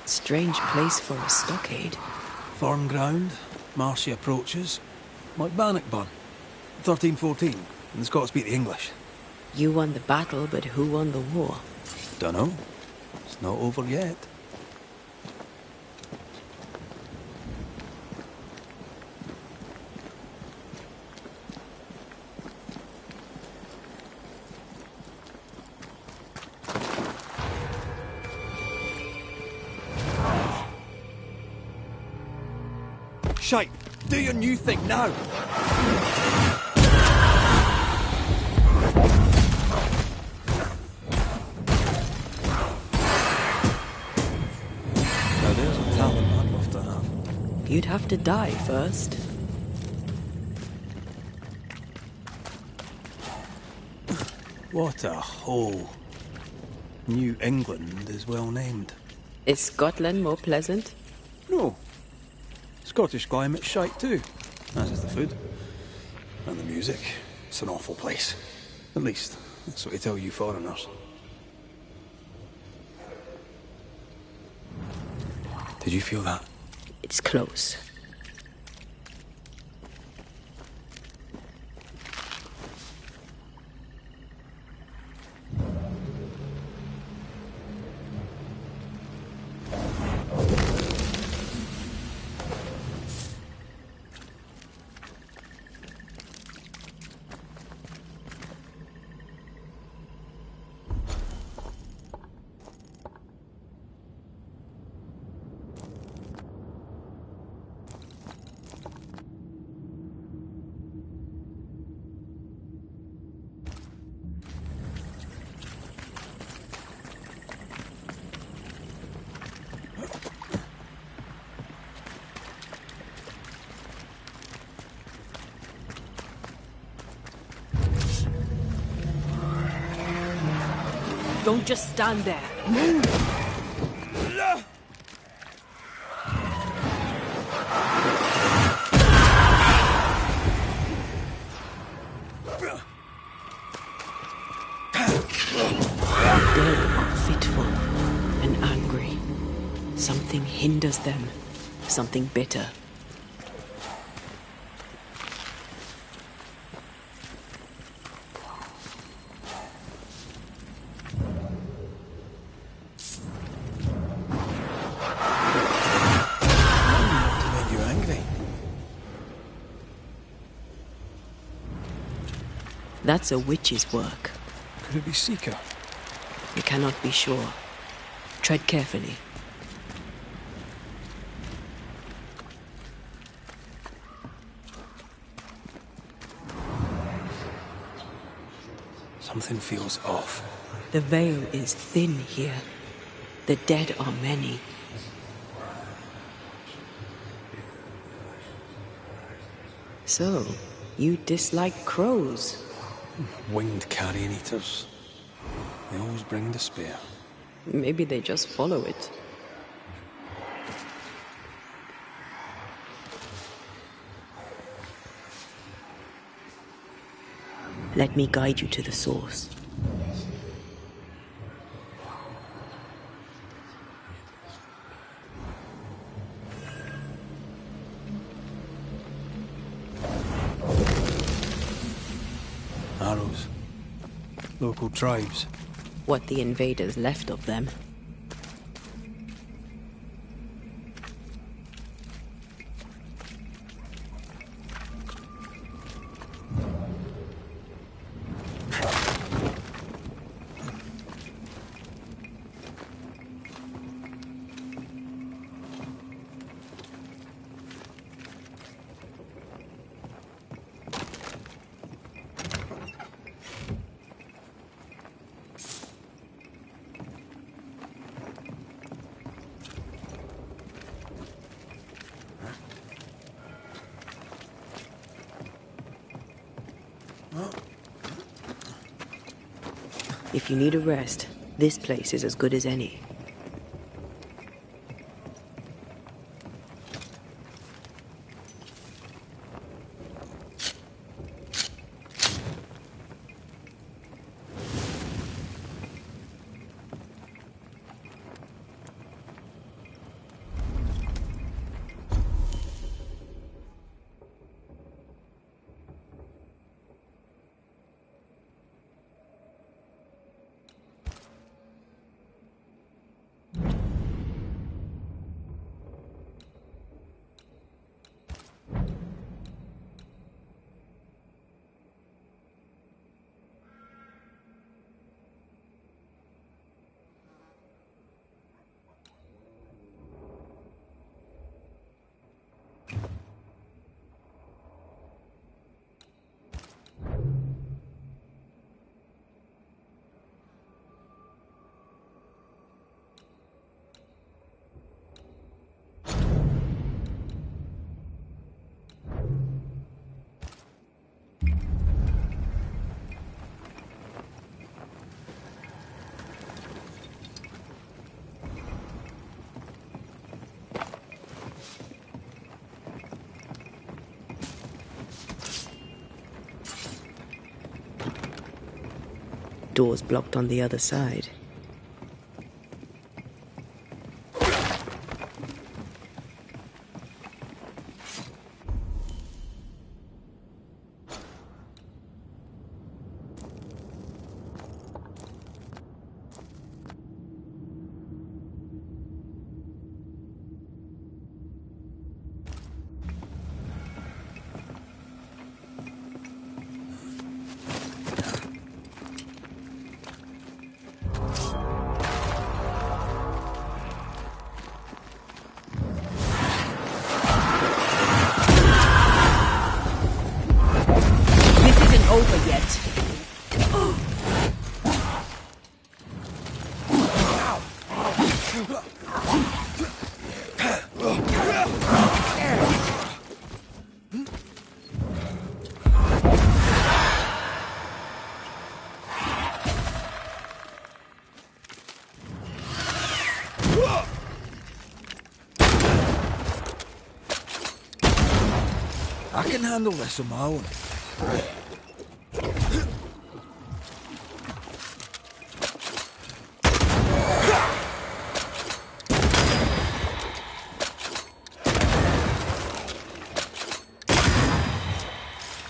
Strange place for a stockade. Firm ground, marshy approaches, like Bannockburn. 1314, and the Scots beat the English. You won the battle, but who won the war? Dunno. It's not over yet. Shite! Do your new thing now! Now there's a talent I'd love to have. You'd have to die first. What a hole. New England is well named. Is Scotland more pleasant? No. Scottish climate's shite too, as is the food. And the music. It's an awful place. At least, that's what they tell you foreigners. Did you feel that? It's close. Don't just stand there. Move! Dead are fitful and angry. Something hinders them. Something bitter. That's a witch's work. Could it be Seeker? We cannot be sure. Tread carefully. Something feels off. The veil is thin here. The dead are many. So, you dislike crows? Winged carrion eaters. They always bring despair. Maybe they just follow it. Let me guide you to the source. Arrows. Local tribes. What the invaders left of them. If you need a rest, this place is as good as any. Doors blocked on the other side. over yet. I can handle this on my own.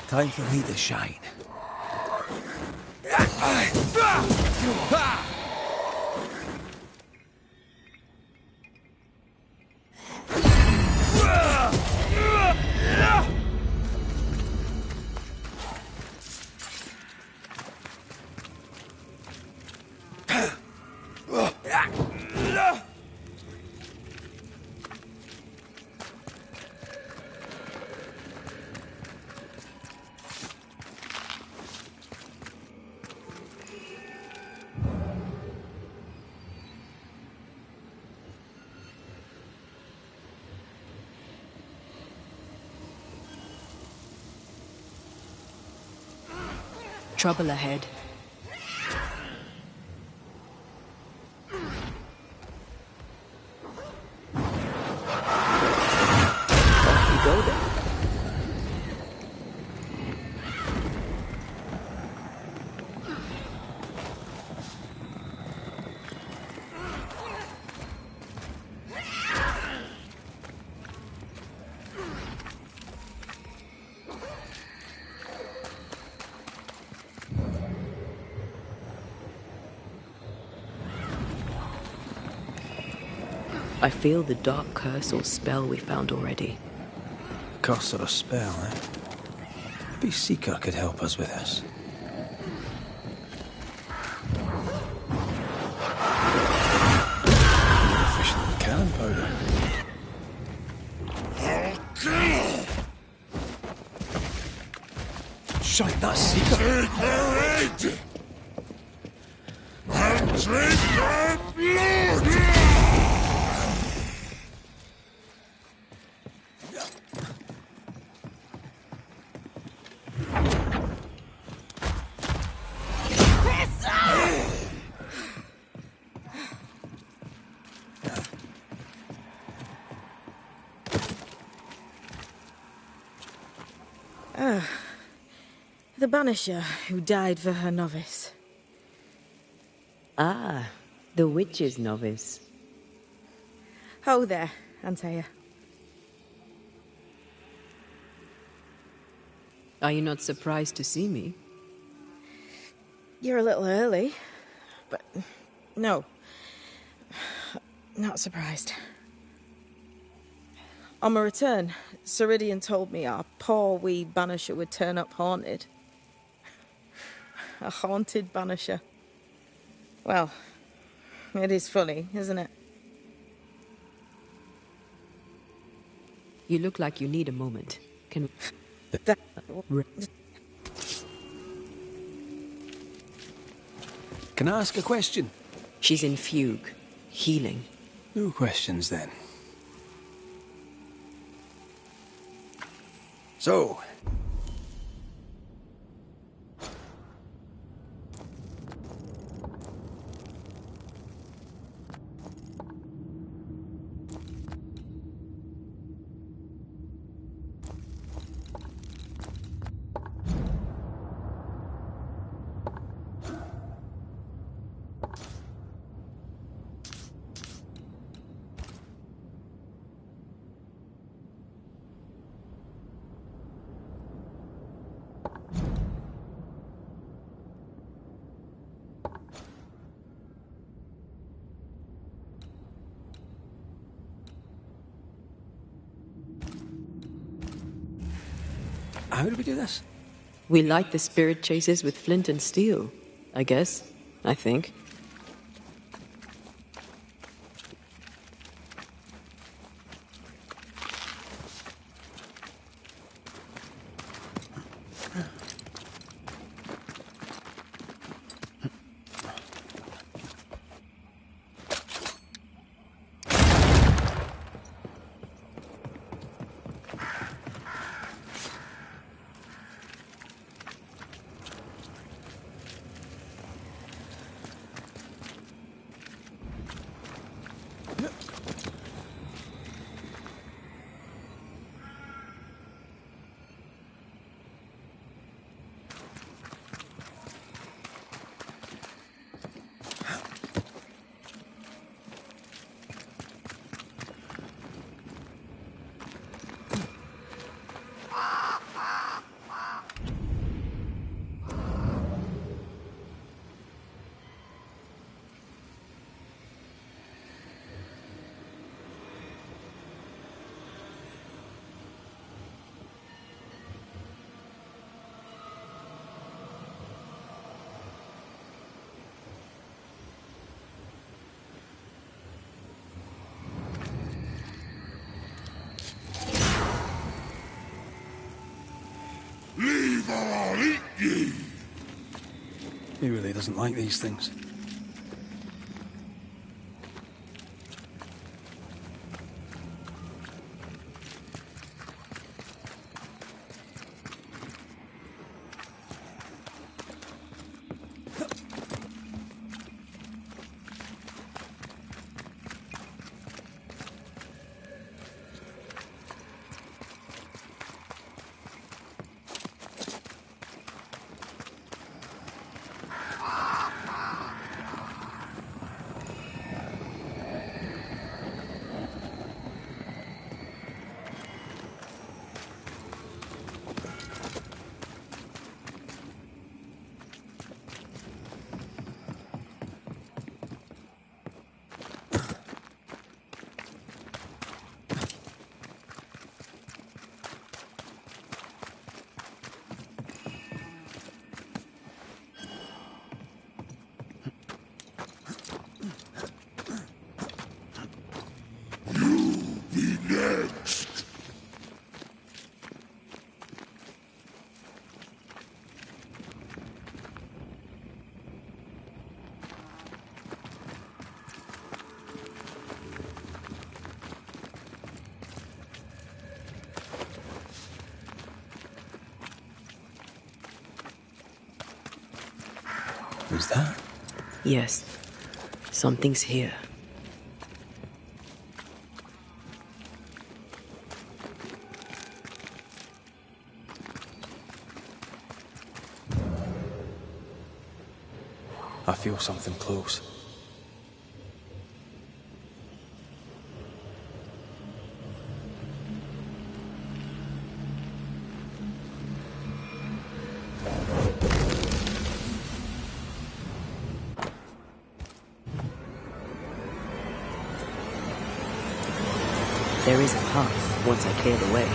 Time for me to shine. Trouble ahead. Off you go then. I feel the dark curse or spell we found already. Curse or a spell, eh? Maybe Seeker could help us with this. More efficient than cannon powder. Shite, that's Seeker! Take their aid! And drink their blood! The Banisher who died for her novice. Ah, the witch's novice. Ho there, Antea. Are you not surprised to see me? You're a little early, but no, not surprised. On my return, Ceridian told me our poor wee Banisher would turn up haunted. A haunted Banisher. Well, it is funny, isn't it? You look like you need a moment. Can Can I ask a question? She's in fugue, healing. No questions then. So, how do we do this? We light the spirit chasers with flint and steel, I guess. I think. live or I'll eat ye! He really doesn't like these things. Who's that? Yes. Something's here. I feel something close. There is a path once I clear the way.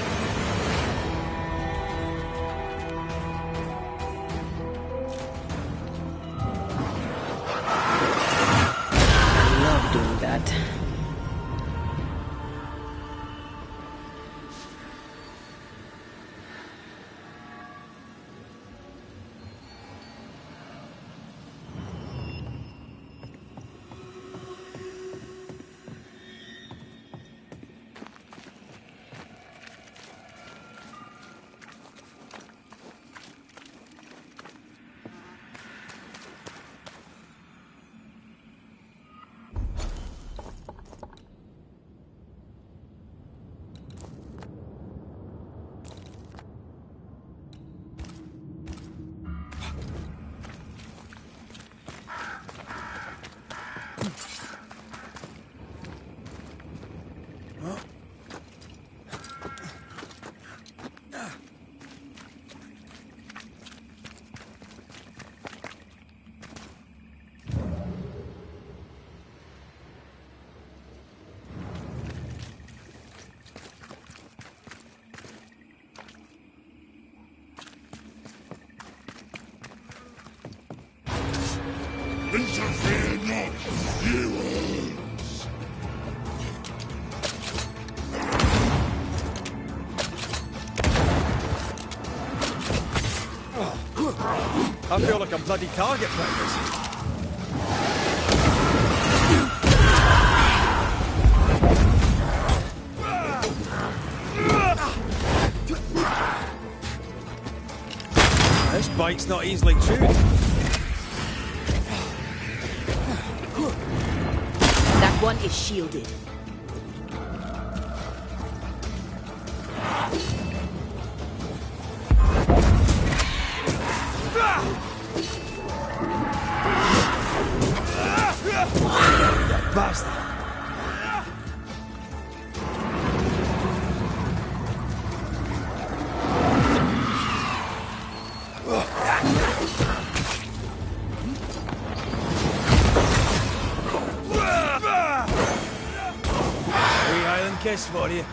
I love doing that. Interfere not, you worms! I feel like a bloody target practice. This bite's not easily chewed. That one is shielded. Bastard! Free Highland kiss for you.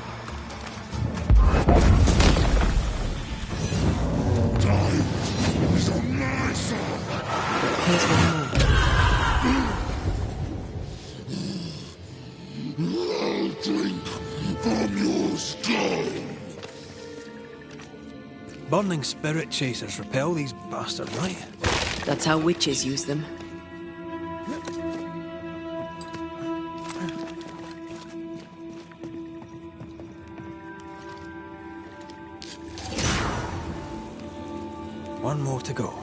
Time is on my side! Here's one more. I'll drink from your stone. Burning spirit chasers repel these bastards, right? That's how witches use them. One more to go.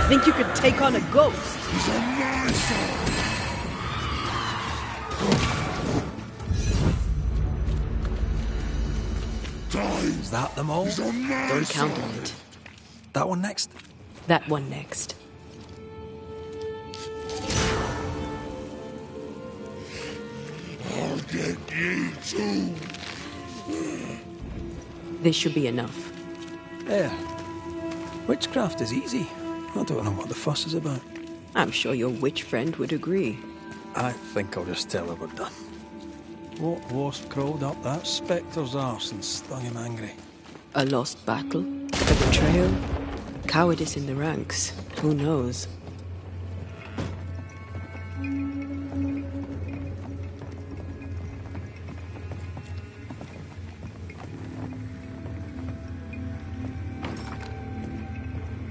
Think you could take on a ghost? He's on my side. Is that them all? He's on my Don't count side. on it. That one next? That one next. I'll get you too. This should be enough. Yeah. Witchcraft is easy. I don't know what the fuss is about. I'm sure your witch friend would agree. I think I'll just tell her we're done. What wasp crawled up that spectre's arse and stung him angry? A lost battle? A betrayal? Cowardice in the ranks? Who knows?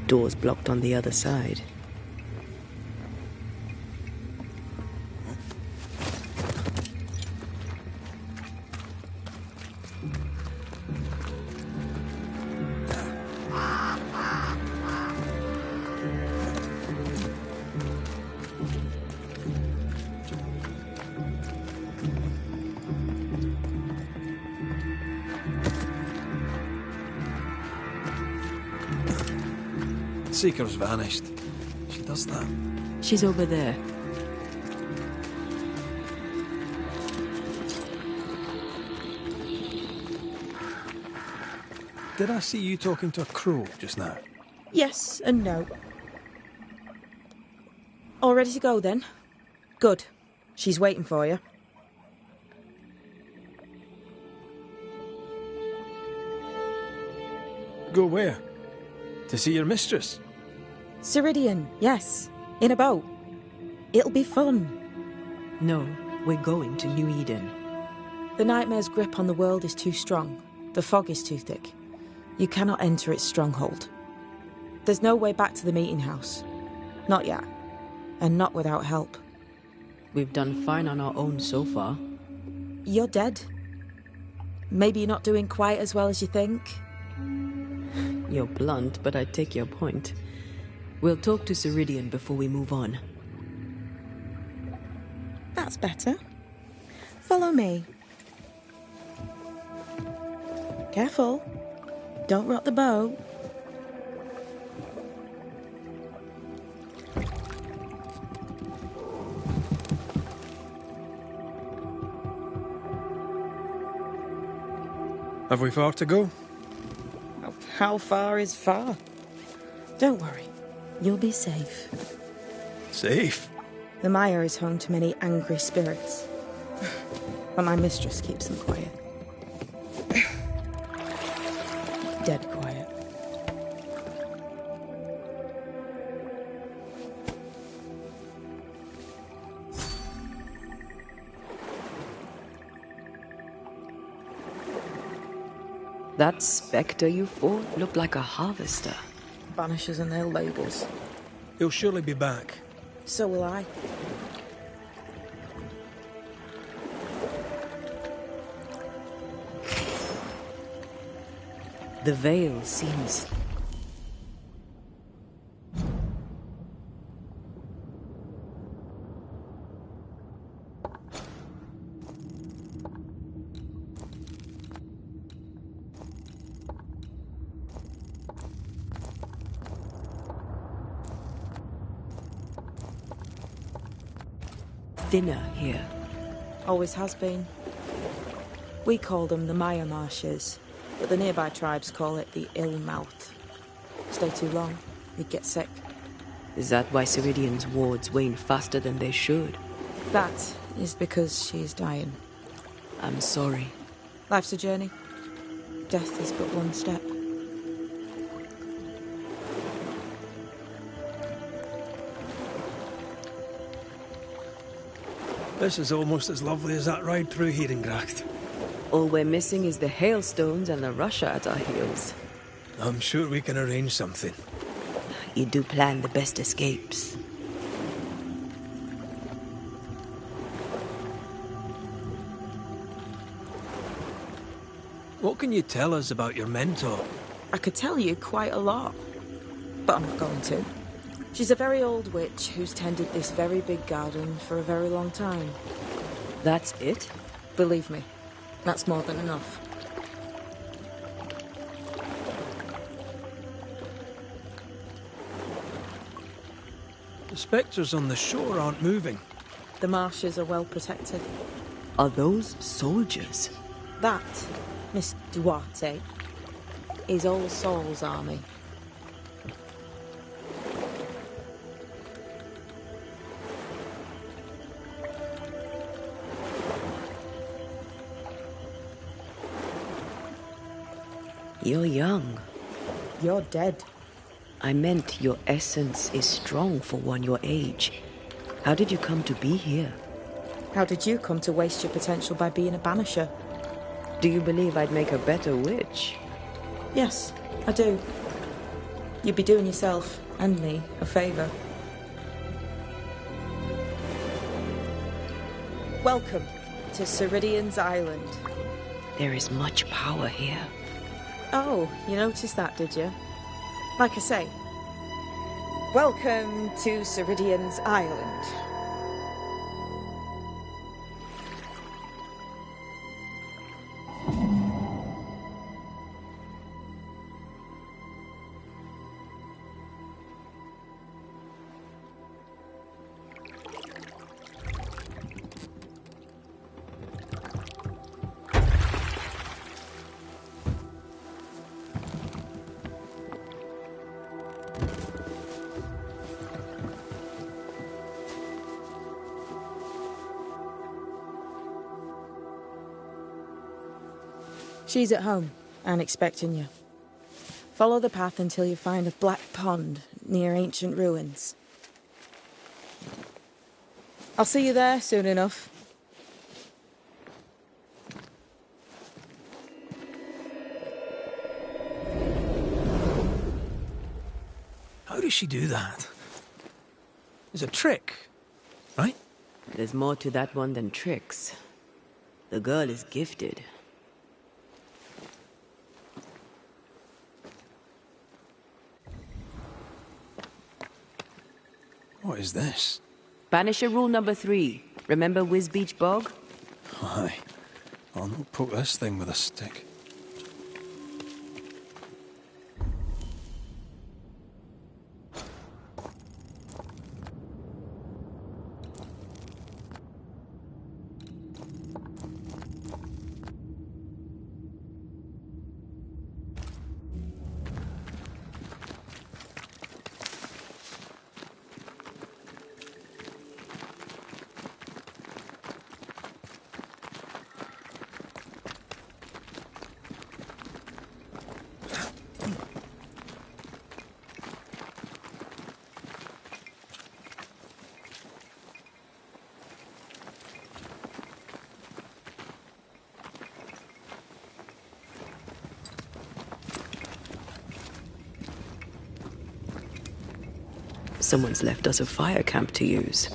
Doors blocked on the other side. Seeker's vanished. She does that. She's over there. Did I see you talking to a crow just now? Yes and no. All ready to go then? Good. She's waiting for you. Go where? To see your mistress? Ceridian, yes. In a boat. It'll be fun. No, we're going to New Eden. The nightmare's grip on the world is too strong. The fog is too thick. You cannot enter its stronghold. There's no way back to the meeting house. Not yet. And not without help. We've done fine on our own so far. You're dead. Maybe you're not doing quite as well as you think. You're blunt, but I take your point. We'll talk to Ceridian before we move on. That's better. Follow me. Careful. Don't rock the boat. Have we far to go? How far is far? Don't worry, you'll be safe. Safe? The mire is home to many angry spirits, but my mistress keeps them quiet. Dead quiet. That spectre you fought looked like a harvester. Banishers and their labels. He'll surely be back. So will I. The veil seems... thinner here. Always has been. We call them the Mire Marshes, but the nearby tribes call it the Ill Mouth. Stay too long, you'd get sick. Is that why Ceridian's wards wane faster than they should? That is because she is dying. I'm sorry. Life's a journey. Death is but one step. This is almost as lovely as that ride through Herengracht. All we're missing is the hailstones and the Russia at our heels. I'm sure we can arrange something. You do plan the best escapes. What can you tell us about your mentor? I could tell you quite a lot, but I'm not going to. She's a very old witch who's tended this very big garden for a very long time. That's it? Believe me, that's more than enough. The spectres on the shore aren't moving. The marshes are well protected. Are those soldiers? That, Miss Duarte, is All Souls' army. You're young. You're dead. I meant your essence is strong for one your age. How did you come to be here? How did you come to waste your potential by being a banisher? Do you believe I'd make a better witch? Yes, I do. You'd be doing yourself and me a favour. Welcome to Ceridian's Island. There is much power here. Oh, you noticed that, did you? Like I say, welcome to Ceridian's Island. She's at home and expecting you. Follow the path until you find a black pond near ancient ruins. I'll see you there soon enough. How does she do that? It's a trick, right? There's more to that one than tricks. The girl is gifted. What is this? Banisher rule number 3. Remember Wisbeach Bog? Aye. I'll not poke this thing with a stick. Someone's left us a fire camp to use.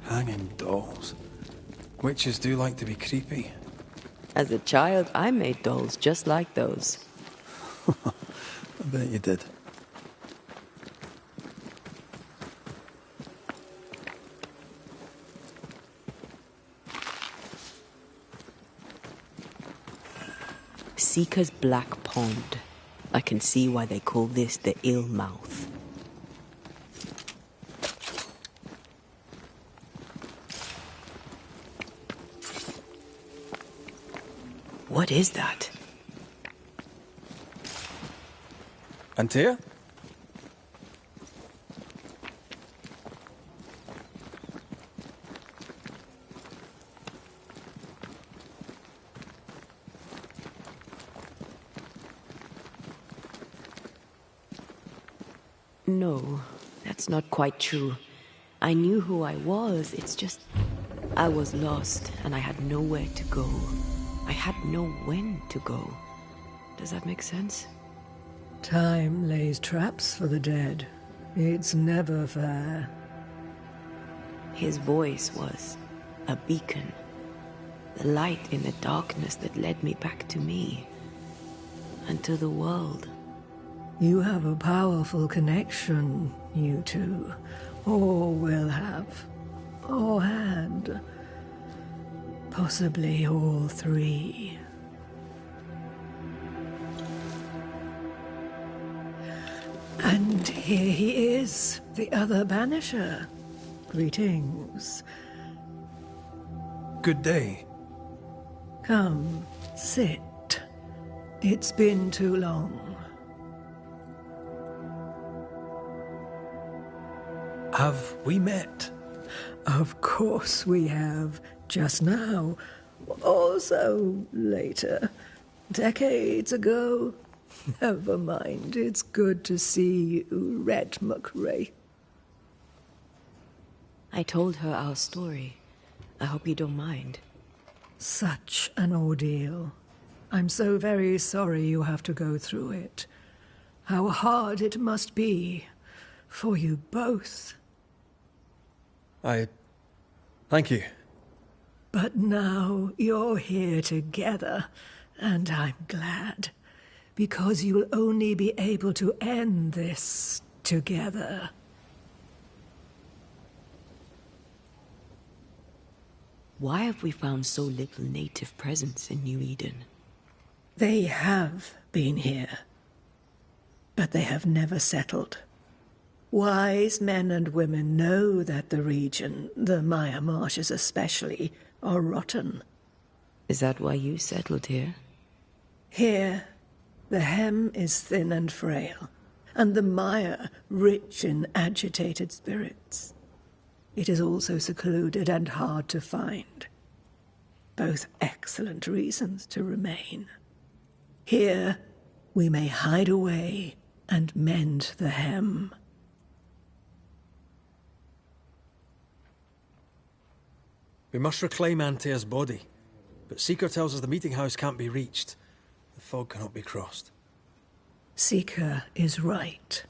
Hanging dolls. Witches do like to be creepy. As a child, I made dolls just like those. I bet you did. Seeker's Black Pond. I can see why they call this the Ill Mouth. What is that? Antea? No, that's not quite true. I knew who I was, it's just... I was lost, and I had nowhere to go. I had no when to go. Does that make sense? Time lays traps for the dead. It's never fair. His voice was a beacon. The light in the darkness that led me back to me. And to the world. You have a powerful connection, you two. Or will have. Or had. Possibly all three. And here he is, the other Banisher. Greetings. Good day. Come, sit. It's been too long. Have we met? Of course we have. Just now. Also later. Decades ago. Never mind. It's good to see you, Red McRae. I told her our story. I hope you don't mind. Such an ordeal. I'm so very sorry you have to go through it. How hard it must be for you both. Thank you. But now you're here together, and I'm glad. Because you'll only be able to end this together. Why have we found so little native presence in New Eden? They have been here, but they have never settled. Wise men and women know that the region, the Maya Marshes especially, are rotten. Is that why you settled here? Here, the hem is thin and frail, and the Maya rich in agitated spirits. It is also secluded and hard to find. Both excellent reasons to remain. Here, we may hide away and mend the hem. We must reclaim Antea's body, but Seeker tells us the meeting house can't be reached. The fog cannot be crossed. Seeker is right.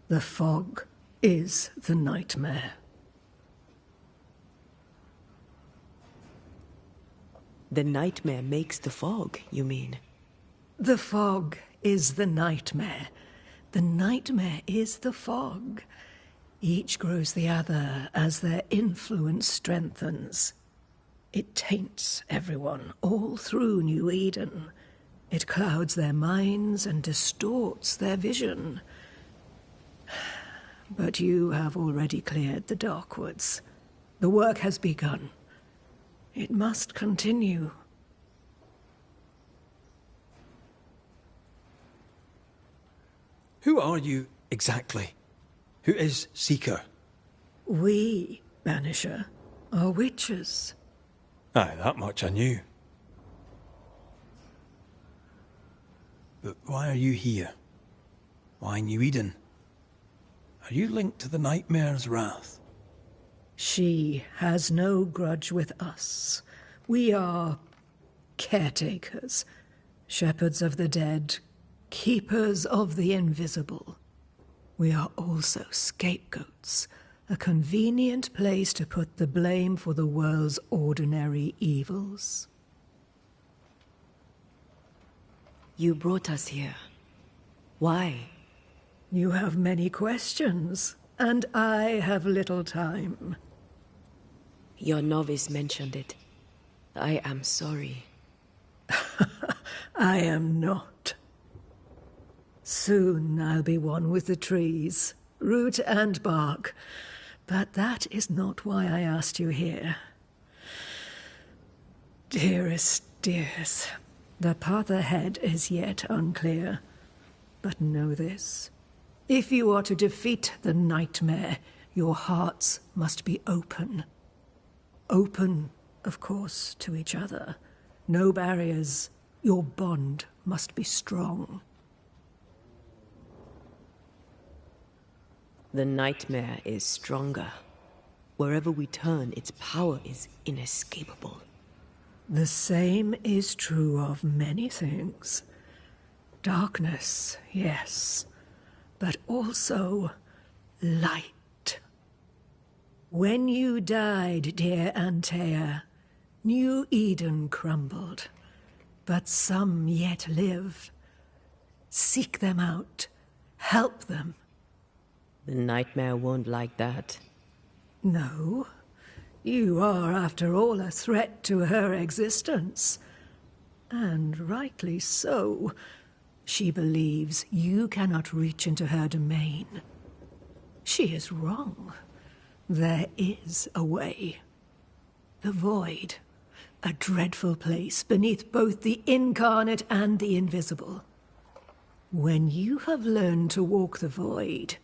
The fog is the nightmare. The nightmare makes the fog, you mean? The fog is the nightmare. The nightmare is the fog. Each grows the other as their influence strengthens. It taints everyone all through New Eden. It clouds their minds and distorts their vision. But you have already cleared the Darkwoods. The work has begun. It must continue. Who are you exactly? Who is Seeker? We, Banisher, are witches. Aye, that much I knew. But why are you here? Why New Eden? Are you linked to the Nightmare's wrath? She has no grudge with us. We are caretakers, shepherds of the dead, keepers of the invisible. We are also scapegoats, a convenient place to put the blame for the world's ordinary evils. You brought us here. Why? You have many questions, and I have little time. Your novice mentioned it. I am sorry. I am not. Soon I'll be one with the trees, root and bark. But that is not why I asked you here. Dearest dears, the path ahead is yet unclear. But know this. If you are to defeat the nightmare, your hearts must be open. Open, of course, to each other. No barriers. Your bond must be strong. The nightmare is stronger. Wherever we turn, its power is inescapable. The same is true of many things. Darkness, yes, but also light. When you died, dear Antea, New Eden crumbled, but some yet live. Seek them out, help them. The nightmare won't like that. No, You are, after all, a threat to her existence. And rightly so. She believes you cannot reach into her domain. She is wrong. There is a way. The Void. A dreadful place beneath both the incarnate and the invisible. When you have learned to walk the Void,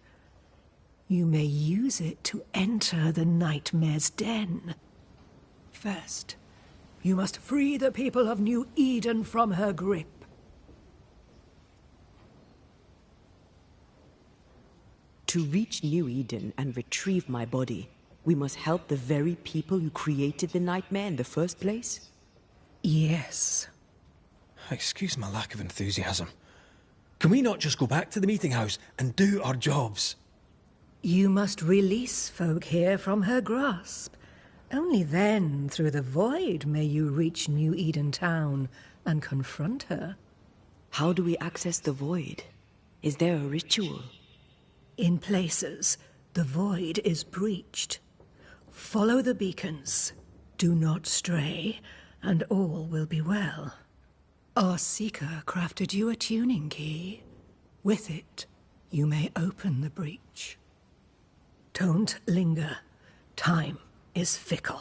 you may use it to enter the Nightmare's den. First, you must free the people of New Eden from her grip. To reach New Eden and retrieve my body, we must help the very people who created the Nightmare in the first place? Yes. Excuse my lack of enthusiasm. Can we not just go back to the meeting house and do our jobs? You must release folk here from her grasp. Only then, through the Void, may you reach New Eden Town and confront her. How do we access the Void? Is there a ritual? In places, the Void is breached. Follow the beacons. Do not stray, and all will be well. Our Seeker crafted you a tuning key. With it, you may open the breach. Don't linger. Time is fickle.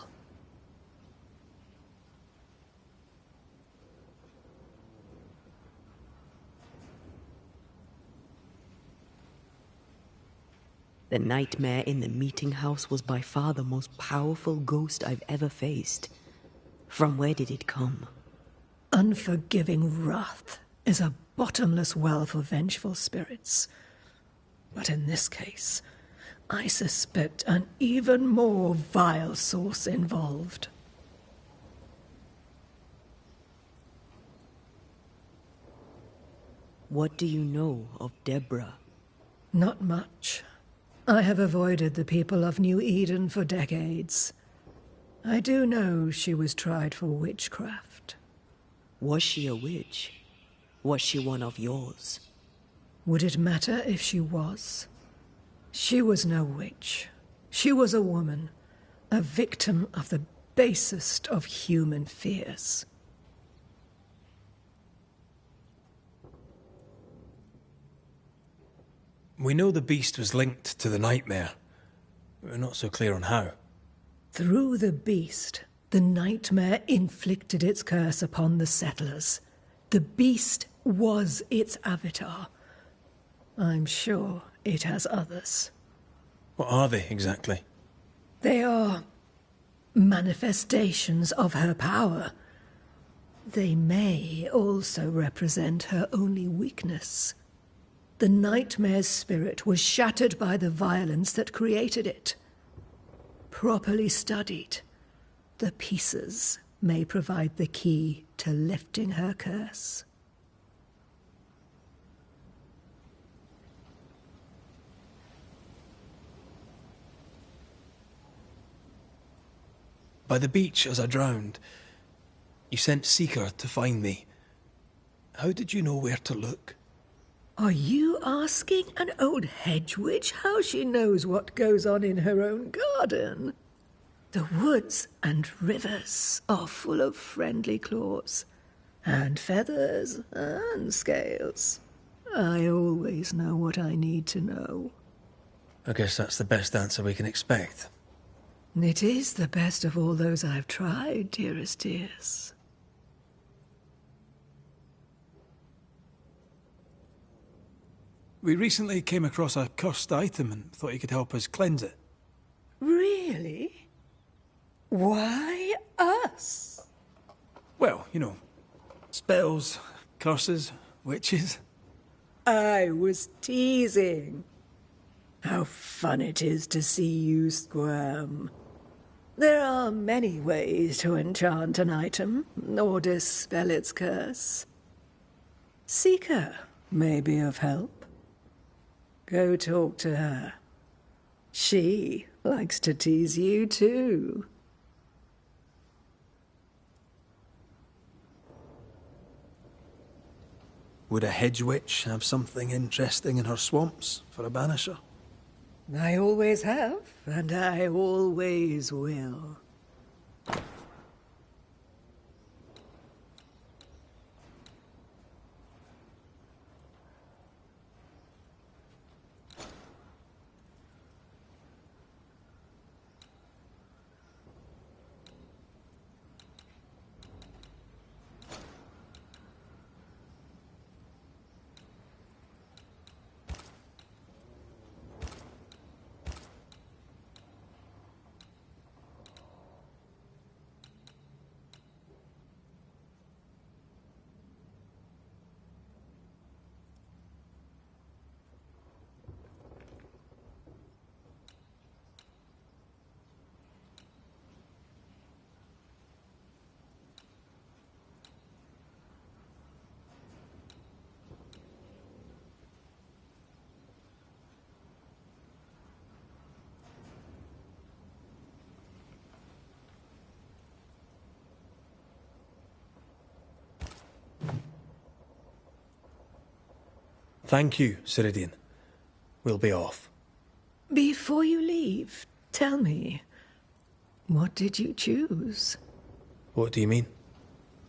The Nightmare in the meeting house was by far the most powerful ghost I've ever faced. From where did it come? Unforgiving wrath is a bottomless well for vengeful spirits. But in this case, I suspect an even more vile source involved. What do you know of Deborah? Not much. I have avoided the people of New Eden for decades. I do know she was tried for witchcraft. Was she a witch? Was she one of yours? Would it matter if she was? She was no witch. She was a woman, a victim of the basest of human fears. We know the beast was linked to the Nightmare. We're not so clear on how. Through the beast, the Nightmare inflicted its curse upon the settlers. The beast was its avatar. I'm sure it has others. What are they, exactly? They are manifestations of her power. They may also represent her only weakness. The Nightmare's spirit was shattered by the violence that created it. Properly studied, the pieces may provide the key to lifting her curse. By the beach as I drowned, you sent Seeker to find me. How did you know where to look? Are you asking an old hedge witch how she knows what goes on in her own garden? The woods and rivers are full of friendly claws, and feathers and scales. I always know what I need to know. I guess that's the best answer we can expect. It is the best of all those I've tried, dearest dears. We recently came across a cursed item and thought you could help us cleanse it. Really? Why us? Well, you know, spells, curses, witches. I was teasing. How fun it is to see you squirm. There are many ways to enchant an item, or dispel its curse. Seeker may be of help. Go talk to her. She likes to tease you too. Would a hedge witch have something interesting in her swamps for a banisher? I always have, and I always will. Thank you, Ceridian. We'll be off. Before you leave, tell me, what did you choose? What do you mean?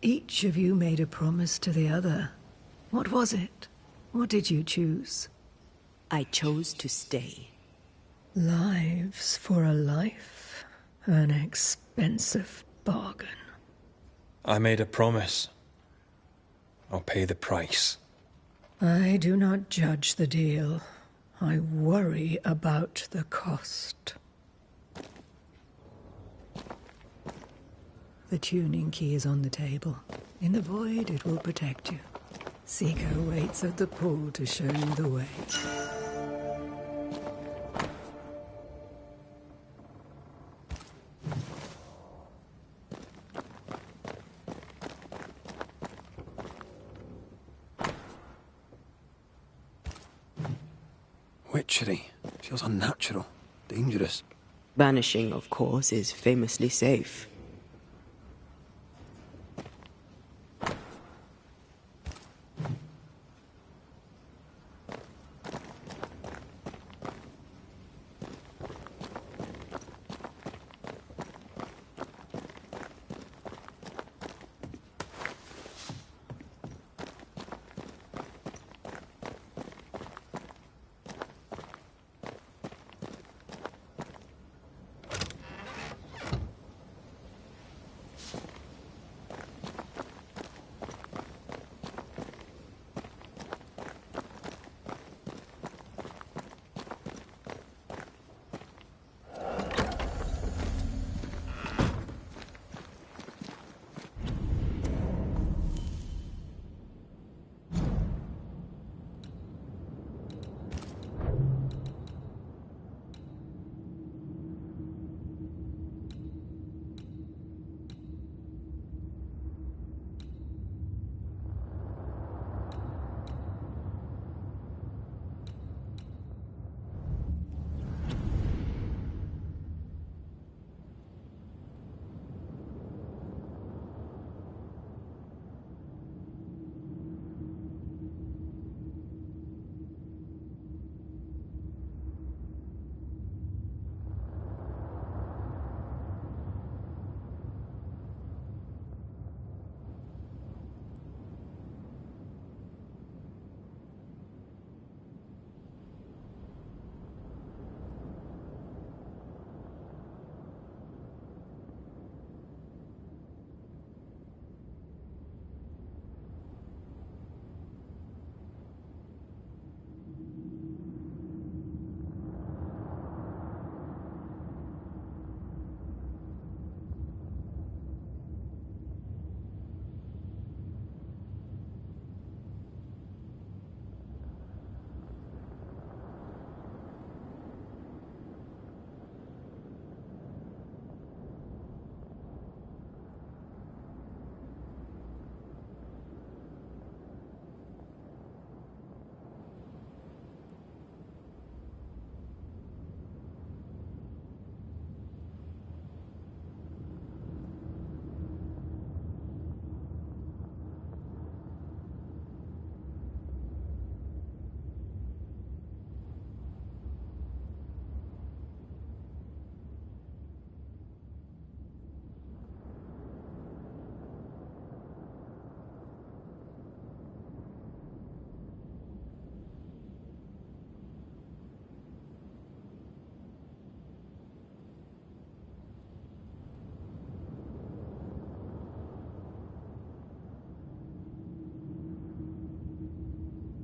Each of you made a promise to the other. What was it? What did you choose? I chose to stay. Lives for a life. An expensive bargain. I made a promise. I'll pay the price. I do not judge the deal. I worry about the cost. The tuning key is on the table. In the void, it will protect you. Seeker waits at the pool to show you the way. Witchery. Feels unnatural. Dangerous. Banishing, of course, is famously safe.